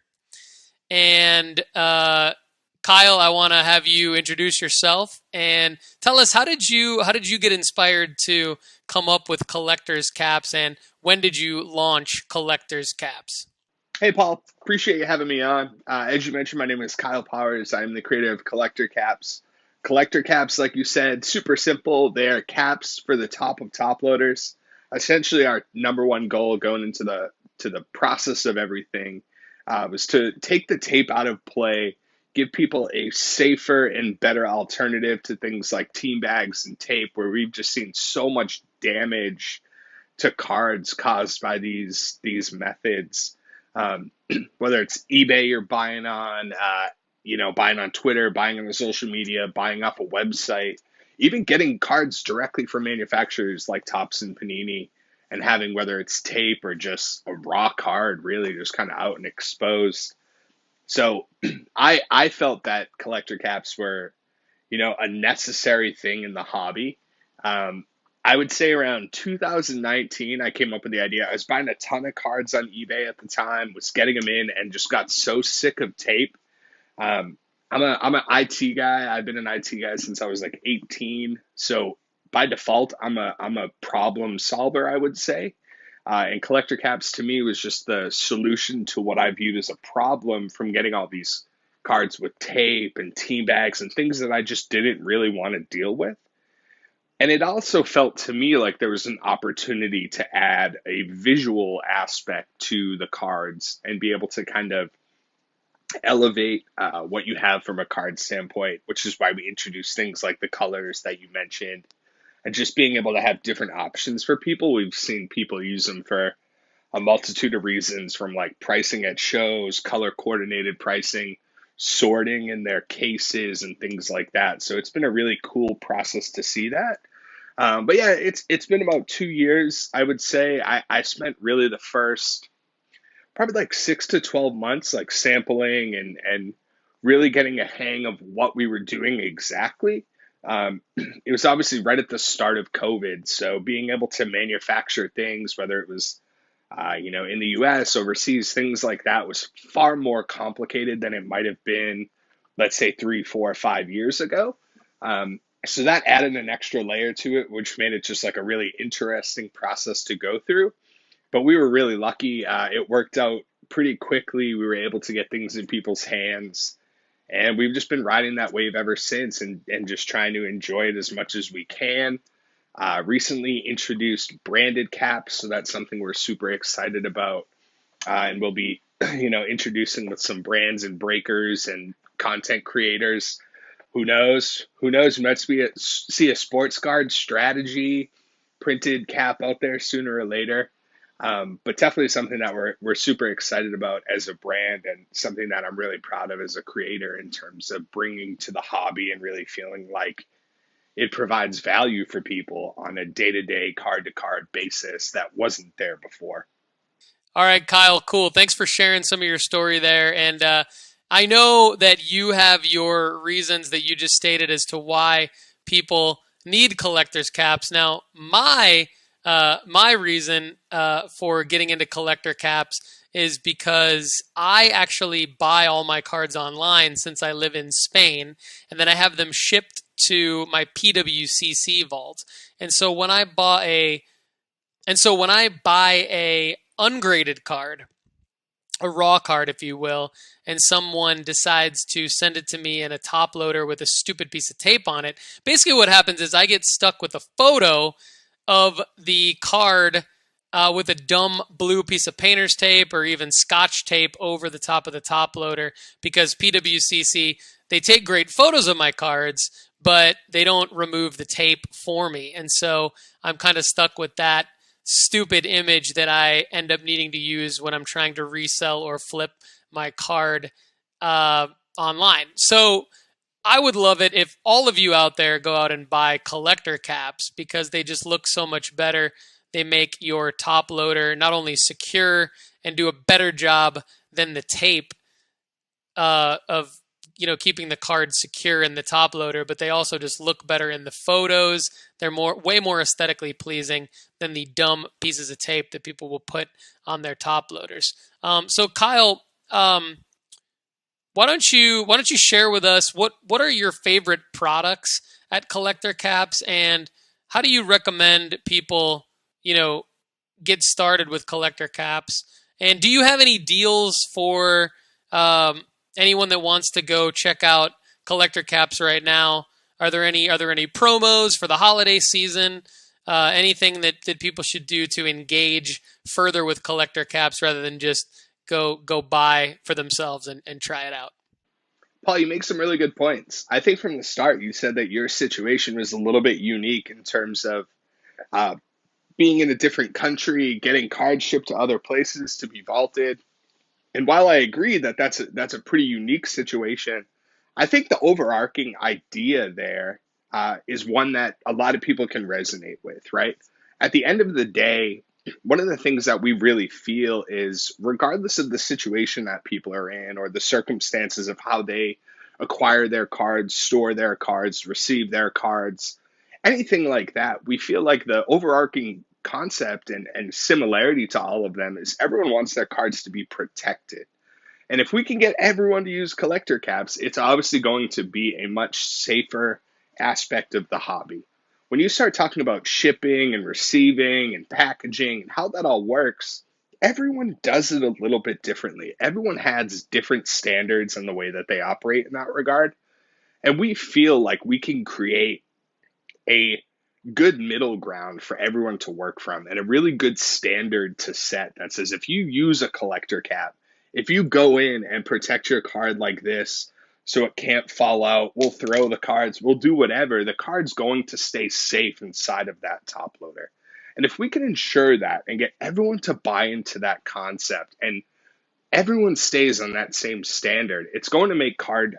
And Kyle, I want to have you introduce yourself and tell us, how did you get inspired to come up with Collector's Caps, and when did you launch Collector's Caps? Hey, Paul. Appreciate you having me on. As you mentioned, my name is Kyle Powers. I'm the creator of Collector Caps. Collector Caps, like you said, super simple. They are caps for the top of top loaders. Essentially, our number one goal going into the process of everything was to take the tape out of play, give people a safer and better alternative to things like team bags and tape, where we've just seen so much damage to cards caused by these methods. Whether it's eBay you're buying on, buying on Twitter, buying on the social media, buying off a website, even getting cards directly from manufacturers like Topps and Panini, and having, whether it's tape or just a raw card, really just kind of out and exposed. So I felt that Collector Caps were, a necessary thing in the hobby. I would say around 2019, I came up with the idea. I was buying a ton of cards on eBay at the time, was getting them in, and just got so sick of tape. I'm an IT guy. I've been an IT guy since I was like 18. So by default, I'm a problem solver, I would say. And Collector Caps to me was just the solution to what I viewed as a problem from getting all these cards with tape and team bags and things that I just didn't really want to deal with. And it also felt to me like there was an opportunity to add a visual aspect to the cards and be able to kind of elevate what you have from a card standpoint, which is why we introduced things like the colors that you mentioned, and just being able to have different options for people. We've seen people use them for a multitude of reasons, from like pricing at shows, color coordinated pricing, sorting in their cases, and things like that. So it's been a really cool process to see that. But yeah, it's been about 2 years, I would say. I spent really the first probably like 6 to 12 months like sampling and really getting a hang of what we were doing exactly. It was obviously right at the start of COVID, so being able to manufacture things, whether it was in the U.S., overseas, things like that, was far more complicated than it might have been, let's say, 3, 4, 5 years ago. So that added an extra layer to it, which made it just like a really interesting process to go through. But we were really lucky. It worked out pretty quickly. We were able to get things in people's hands. And we've just been riding that wave ever since and just trying to enjoy it as much as we can. Recently introduced branded caps, so that's something we're super excited about. And we'll be, introducing with some brands and breakers and content creators. Who knows? Who knows? We might see a sports card strategy printed cap out there sooner or later. But definitely something that we're super excited about as a brand, and something that I'm really proud of as a creator in terms of bringing to the hobby and really feeling like it provides value for people on a day-to-day, card-to-card basis that wasn't there before. All right, Kyle, cool. Thanks for sharing some of your story there. And I know that you have your reasons that you just stated as to why people need collector's caps. Now, my reason for getting into collector caps is because I actually buy all my cards online since I live in Spain, and then I have them shipped to my PWCC vault. And so when I buy a ungraded card, a raw card, if you will, and someone decides to send it to me in a top loader with a stupid piece of tape on it, basically what happens is I get stuck with a photo of the card with a dumb blue piece of painter's tape or even scotch tape over the top of the top loader, because PWCC, they take great photos of my cards, but they don't remove the tape for me. And so I'm kind of stuck with that stupid image that I end up needing to use when I'm trying to resell or flip my card online. So I would love it if all of you out there go out and buy collector caps, because they just look so much better. They make your top loader not only secure and do a better job than the tape of keeping the card secure in the top loader, but they also just look better in the photos. They're way more aesthetically pleasing than the dumb pieces of tape that people will put on their top loaders. So Kyle, why don't you share with us what are your favorite products at Collector Caps, and how do you recommend people get started with Collector Caps? And do you have any deals for anyone that wants to go check out Collector Caps right now? Are there any promos for the holiday season? Anything that people should do to engage further with Collector Caps rather than just go buy for themselves and try it out? Paul, you make some really good points. I think from the start, you said that your situation was a little bit unique in terms of being in a different country, getting cards shipped to other places to be vaulted. And while I agree that that's a pretty unique situation, I think the overarching idea there is one that a lot of people can resonate with, right? At the end of the day, one of the things that we really feel is, regardless of the situation that people are in or the circumstances of how they acquire their cards, store their cards, receive their cards, anything like that, we feel like the overarching concept and similarity to all of them is everyone wants their cards to be protected. And if we can get everyone to use collector caps, it's obviously going to be a much safer aspect of the hobby. When you start talking about shipping and receiving and packaging and how that all works, everyone does it a little bit differently. Everyone has different standards in the way that they operate in that regard. And we feel like we can create a good middle ground for everyone to work from, and a really good standard to set that says, if you use a collector cap, if you go in and protect your card like this so it can't fall out, we'll throw the cards, we'll do whatever, the card's going to stay safe inside of that top loader. And if we can ensure that and get everyone to buy into that concept, and everyone stays on that same standard, it's going to make card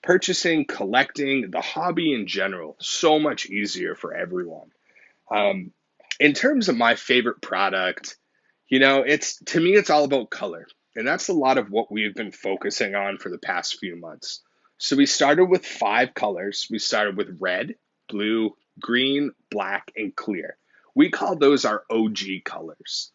purchasing, collecting, the hobby in general, so much easier for everyone. In terms of my favorite product, to me, it's all about color. And that's a lot of what we've been focusing on for the past few months. So we started with 5 colors. We started with red, blue, green, black, and clear. We call those our OG colors.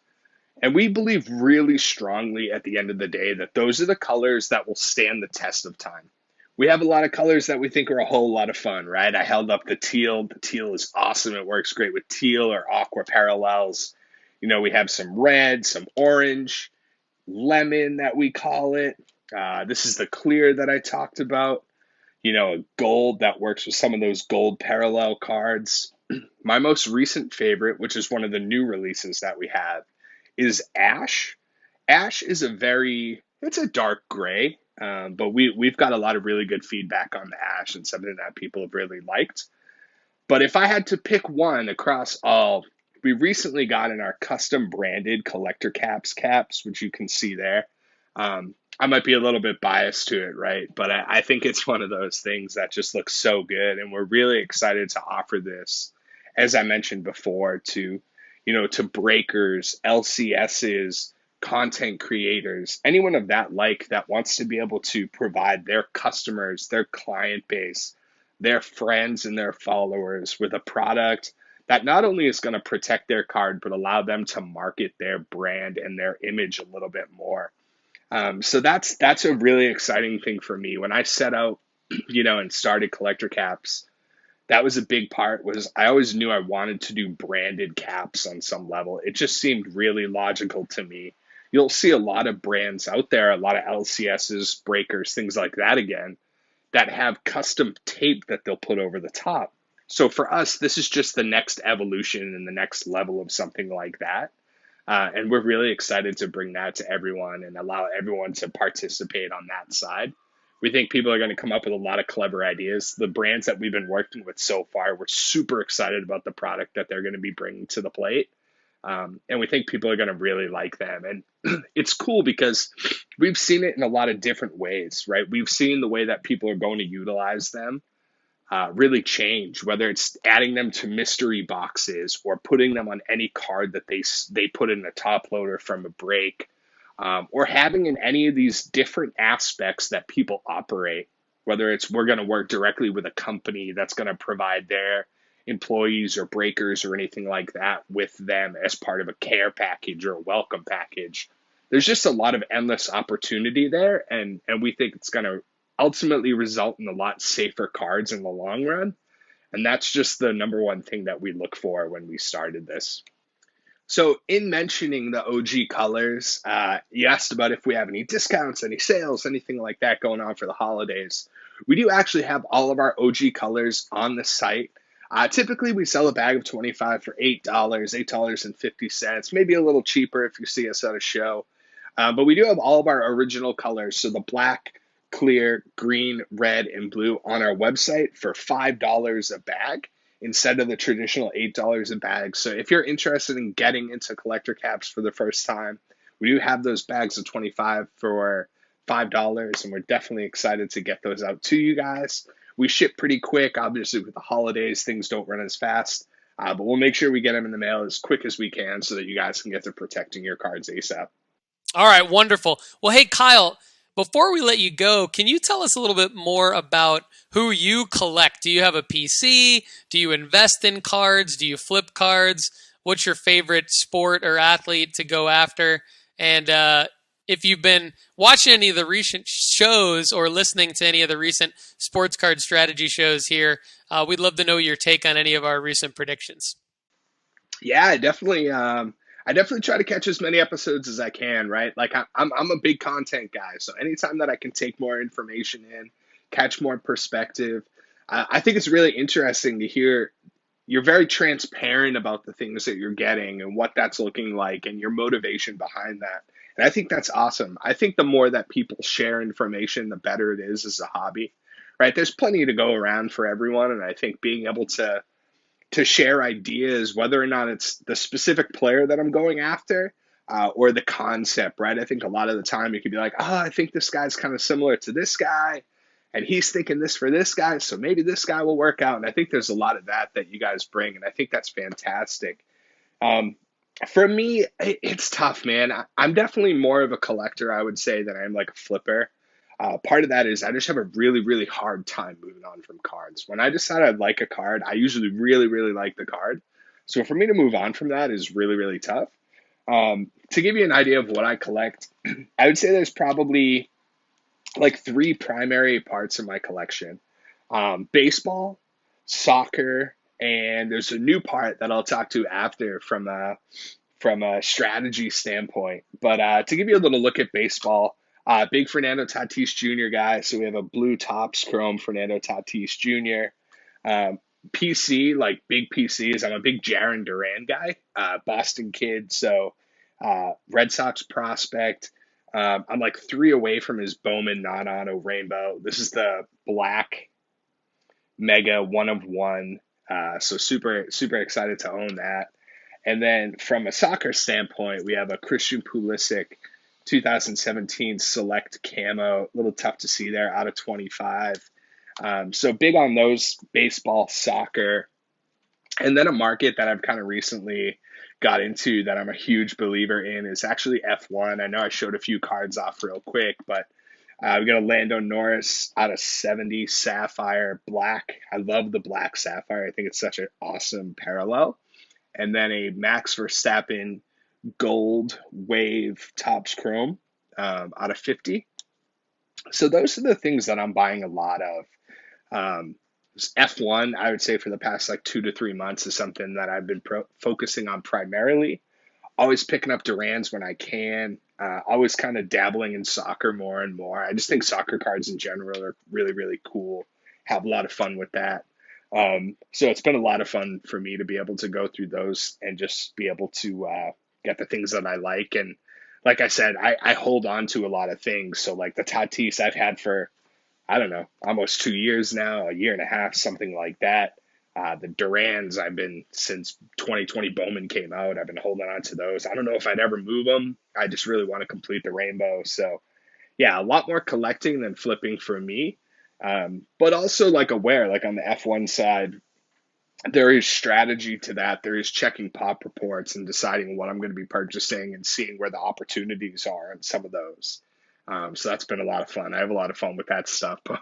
And we believe really strongly at the end of the day that those are the colors that will stand the test of time. We have a lot of colors that we think are a whole lot of fun, right? I held up the teal. The teal is awesome. It works great with teal or aqua parallels. We have some red, some orange, lemon that we call it. This is the clear that I talked about. A gold that works with some of those gold parallel cards. My most recent favorite, which is one of the new releases that we have, is ash. Ash is it's a dark gray, but we've got a lot of really good feedback on the ash and something that people have really liked. But if I had to pick one across all, we recently got in our custom branded collector caps, which you can see there. I might be a little bit biased to it, right? But I think it's one of those things that just looks so good. And we're really excited to offer this, as I mentioned before, to breakers, LCSs, content creators, anyone of that that wants to be able to provide their customers, their client base, their friends and their followers with a product that not only is going to protect their card, but allow them to market their brand and their image a little bit more. So that's a really exciting thing for me. When I set out, and started Collector Caps, that was a big part. Was I always knew I wanted to do branded caps on some level. It just seemed really logical to me. You'll see a lot of brands out there, a lot of LCSs, breakers, things like that again, that have custom tape that they'll put over the top. So for us, this is just the next evolution and the next level of something like that. And we're really excited to bring that to everyone and allow everyone to participate on that side. We think people are going to come up with a lot of clever ideas. The brands that we've been working with so far, we're super excited about the product that they're going to be bringing to the plate. And we think people are going to really like them. And it's cool because we've seen it in a lot of different ways, right? We've seen the way that people are going to utilize them really change, whether it's adding them to mystery boxes or putting them on any card that they put in a top loader from a break, or having in any of these different aspects that people operate, whether it's we're going to work directly with a company that's going to provide their employees or breakers or anything like that with them as part of a care package or a welcome package. There's just a lot of endless opportunity there, and we think it's going to ultimately result in a lot safer cards in the long run. And that's just the number one thing that we look for when we started this. So in mentioning the OG colors, you asked about if we have any discounts, any sales, anything like that going on for the holidays. We do actually have all of our OG colors on the site. Typically, we sell a bag of 25 for $8, $8.50, maybe a little cheaper if you see us at a show. But we do have all of our original colors. So the black, clear, green, red, and blue on our website for $5 a bag instead of the traditional $8 a bag. So if you're interested in getting into collector caps for the first time, we do have those bags of 25 for $5, and we're definitely excited to get those out to you guys. We ship pretty quick. Obviously, with the holidays, things don't run as fast, but we'll make sure we get them in the mail as quick as we can so that you guys can get to protecting your cards ASAP. All right, wonderful. Well, hey, Kyle, before we let you go, can you tell us a little bit more about who you collect? Do you have a PC? Do you invest in cards? Do you flip cards? What's your favorite sport or athlete to go after? And if you've been watching any of the recent shows or listening to any of the recent sports card strategy shows here, we'd love to know your take on any of our recent predictions. Yeah, I definitely try to catch as many episodes as I can, right? Like I'm a big content guy, so anytime that I can take more information in, catch more perspective, I think it's really interesting to hear you're very transparent about the things that you're getting and what that's looking like and your motivation behind that. And I think that's awesome. I think the more that people share information, the better it is as a hobby, right? There's plenty to go around for everyone, and I think being able to share ideas, whether or not it's the specific player that I'm going after or the concept, right? I think a lot of the time you could be like, oh, I think this guy's kind of similar to this guy. and he's thinking this for this guy, so maybe this guy will work out. And I think there's a lot of that you guys bring, and I think that's fantastic. For me, it's tough, man. I'm definitely more of a collector, I would say, than I'm like a flipper. Part of that is I just have a really, really hard time moving on from cards. When I decide I like a card, I usually really, really like the card. So for me to move on from that is really, really tough. To give you an idea of what I collect, I would say there's probably like three primary parts of my collection. Baseball, soccer, and there's a new part that I'll talk to after from a strategy standpoint. But to give you a little look at baseball, big Fernando Tatis Jr. guy. So we have a blue Topps Chrome Fernando Tatis Jr. PC, like big PCs. I'm a big Jarren Duran guy, Boston kid. So Red Sox prospect. I'm like 3 away from his Bowman non-auto rainbow. This is the black mega 1 of 1. So super, super excited to own that. And then from a soccer standpoint, we have a Christian Pulisic 2017 select camo. A little tough to see there, out of 25. So big on those, baseball, soccer. And then a market that I've kind of recently got into that I'm a huge believer in is actually F1. I know I showed a few cards off real quick, but we got a Lando Norris out of 70 Sapphire Black. I love the black Sapphire. I think it's such an awesome parallel. And then a Max Verstappen Gold Wave Topps Chrome out of 50. So those are the things that I'm buying a lot of. F1, I would say for the past like 2 to 3 months is something that I've been focusing on primarily. Always picking up Durans when I can. Always kind of dabbling in soccer more and more. I just think soccer cards in general are really, really cool. Have a lot of fun with that. So it's been a lot of fun for me to be able to go through those and just be able to get the things that I like. And like I said, I hold on to a lot of things. So like the Tatis I've had for, I don't know, almost 2 years now, a year and a half, something like that. The Durans, I've been, since 2020 Bowman came out, I've been holding on to those. I don't know if I'd ever move them. I just really want to complete the rainbow. So yeah, a lot more collecting than flipping for me. But also like aware, like on the F1 side, there is strategy to that. There is checking pop reports and deciding what I'm going to be purchasing and seeing where the opportunities are on some of those. So that's been a lot of fun. I have a lot of fun with that stuff. But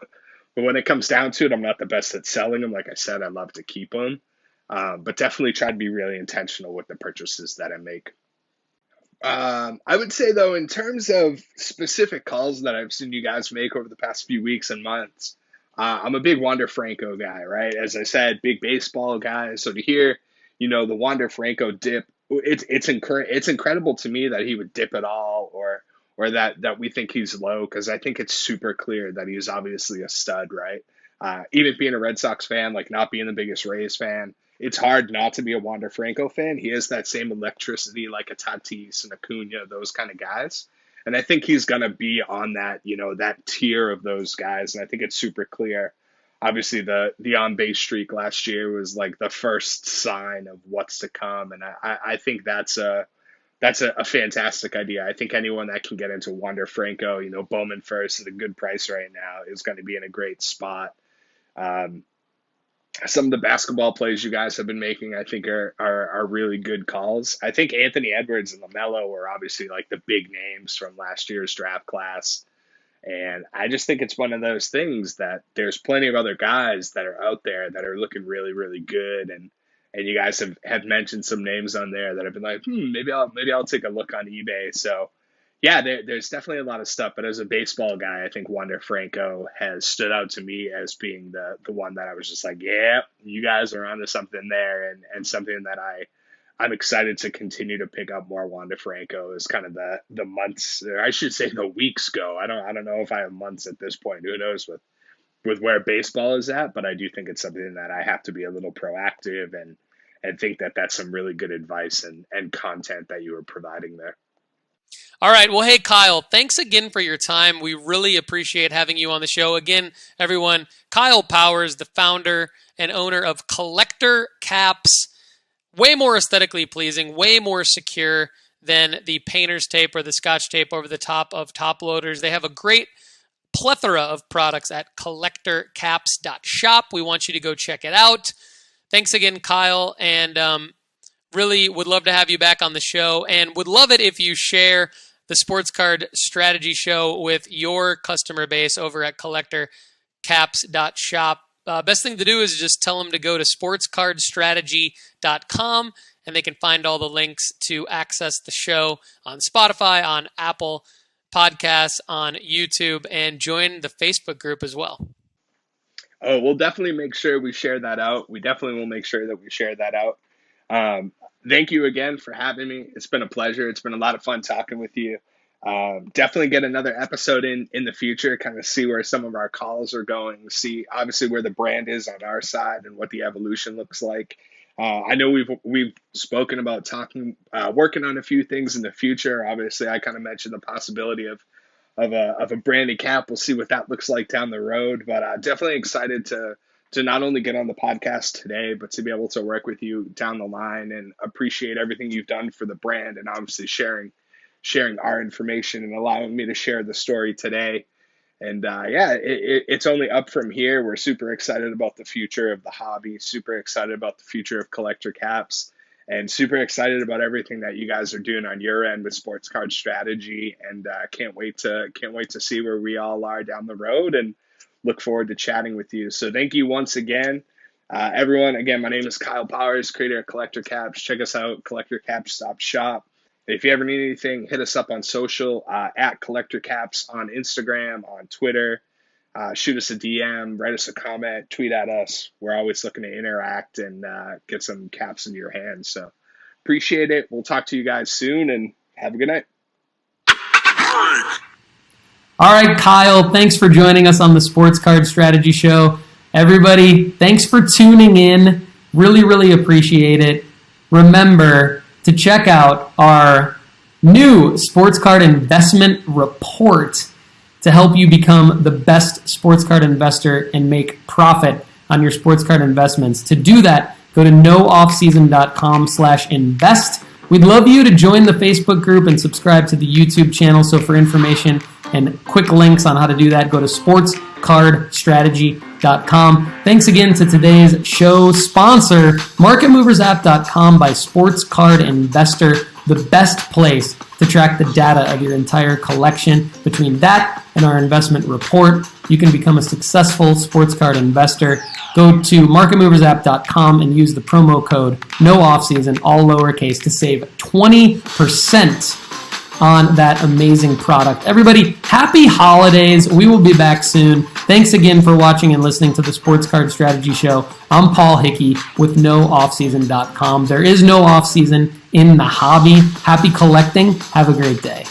when it comes down to it, I'm not the best at selling them. Like I said, I love to keep them. But definitely try to be really intentional with the purchases that I make. I would say, though, in terms of specific calls that I've seen you guys make over the past few weeks and months, I'm a big Wander Franco guy, right? As I said, big baseball guy. So to hear, the Wander Franco dip, it's incredible to me that he would dip at all, or that we think he's low, because I think it's super clear that he's obviously a stud, right? Even being a Red Sox fan, like not being the biggest Rays fan, it's hard not to be a Wander Franco fan. He has that same electricity like a Tatis and Acuna, those kind of guys. And I think he's going to be on that, that tier of those guys. And I think it's super clear. Obviously, the on-base streak last year was like the first sign of what's to come. And I think that's a fantastic idea. I think anyone that can get into Wander Franco, Bowman first at a good price right now is going to be in a great spot. Some of the basketball plays you guys have been making, I think, are really good calls. I think Anthony Edwards and LaMelo were obviously like the big names from last year's draft class. And I just think it's one of those things that there's plenty of other guys that are out there that are looking really, really good. And you guys have mentioned some names on there that have been like, maybe I'll take a look on eBay. So yeah, there's definitely a lot of stuff. But as a baseball guy, I think Wander Franco has stood out to me as being the one that I was just like, yeah, you guys are onto something there, and something that I'm excited to continue to pick up more Wander Franco as kind of the months, or I should say the weeks go. I don't know if I have months at this point. Who knows with where baseball is at, but I do think it's something that I have to be a little proactive and think that that's some really good advice and content that you were providing there. All right. Well, hey, Kyle, thanks again for your time. We really appreciate having you on the show. Again, everyone, Kyle Powers, the founder and owner of Collector Caps. Way more aesthetically pleasing, way more secure than the painter's tape or the Scotch tape over the top of top loaders. They have a great plethora of products at collectorcaps.shop. We want you to go check it out. Thanks again, Kyle, and really would love to have you back on the show, and would love it if you share the Sports Card Strategy Show with your customer base over at collectorcaps.shop. Best thing to do is just tell them to go to sportscardstrategy.com, and they can find all the links to access the show on Spotify, on Apple Podcasts, on YouTube, and join the Facebook group as well. Oh, we'll definitely make sure we share that out. We definitely will make sure that we share that out. Thank you again for having me. It's been a pleasure. It's been a lot of fun talking with you. Definitely get another episode in the future, kind of see where some of our calls are going, see obviously where the brand is on our side and what the evolution looks like. I know we've spoken about working on a few things in the future. Obviously, I kind of mentioned the possibility of a branded cap. We'll see what that looks like down the road, but definitely excited to not only get on the podcast today, but to be able to work with you down the line, and appreciate everything you've done for the brand, and obviously sharing our information and allowing me to share the story today. And it's only up from here. We're super excited about the future of the hobby, super excited about the future of Collector Caps, and super excited about everything that you guys are doing on your end with Sports Card Strategy. And can't wait to see where we all are down the road, and look forward to chatting with you. So thank you once again, everyone. Again, my name is Kyle Powers, creator of Collector Caps. Check us out, collectorcaps.shop. If you ever need anything, hit us up on social, at Collector Caps on Instagram, on Twitter. Shoot us a DM, write us a comment, tweet at us. We're always looking to interact and get some caps into your hands. So appreciate it. We'll talk to you guys soon, and have a good night. All right, Kyle, thanks for joining us on the Sports Card Strategy Show. Everybody, thanks for tuning in. Really, really appreciate it. Remember to check out our new Sports Card Investment Report to help you become the best sports card investor and make profit on your sports card investments. To do that, go to nooffseason.com/invest. We'd love you to join the Facebook group and subscribe to the YouTube channel. So for information and quick links on how to do that, go to sportscardstrategy.com. Thanks again to today's show sponsor, marketmoversapp.com by Sports Card Investor, the best place to track the data of your entire collection. Between that and our investment report, you can become a successful sports card investor. Go to marketmoversapp.com and use the promo code NOOFFSEASON, all lowercase, to save 20% on that amazing product. Everybody, happy holidays. We will be back soon. Thanks again for watching and listening to the Sports Card Strategy Show. I'm Paul Hickey with nooffseason.com. There is no off season in the hobby. Happy collecting. Have a great day.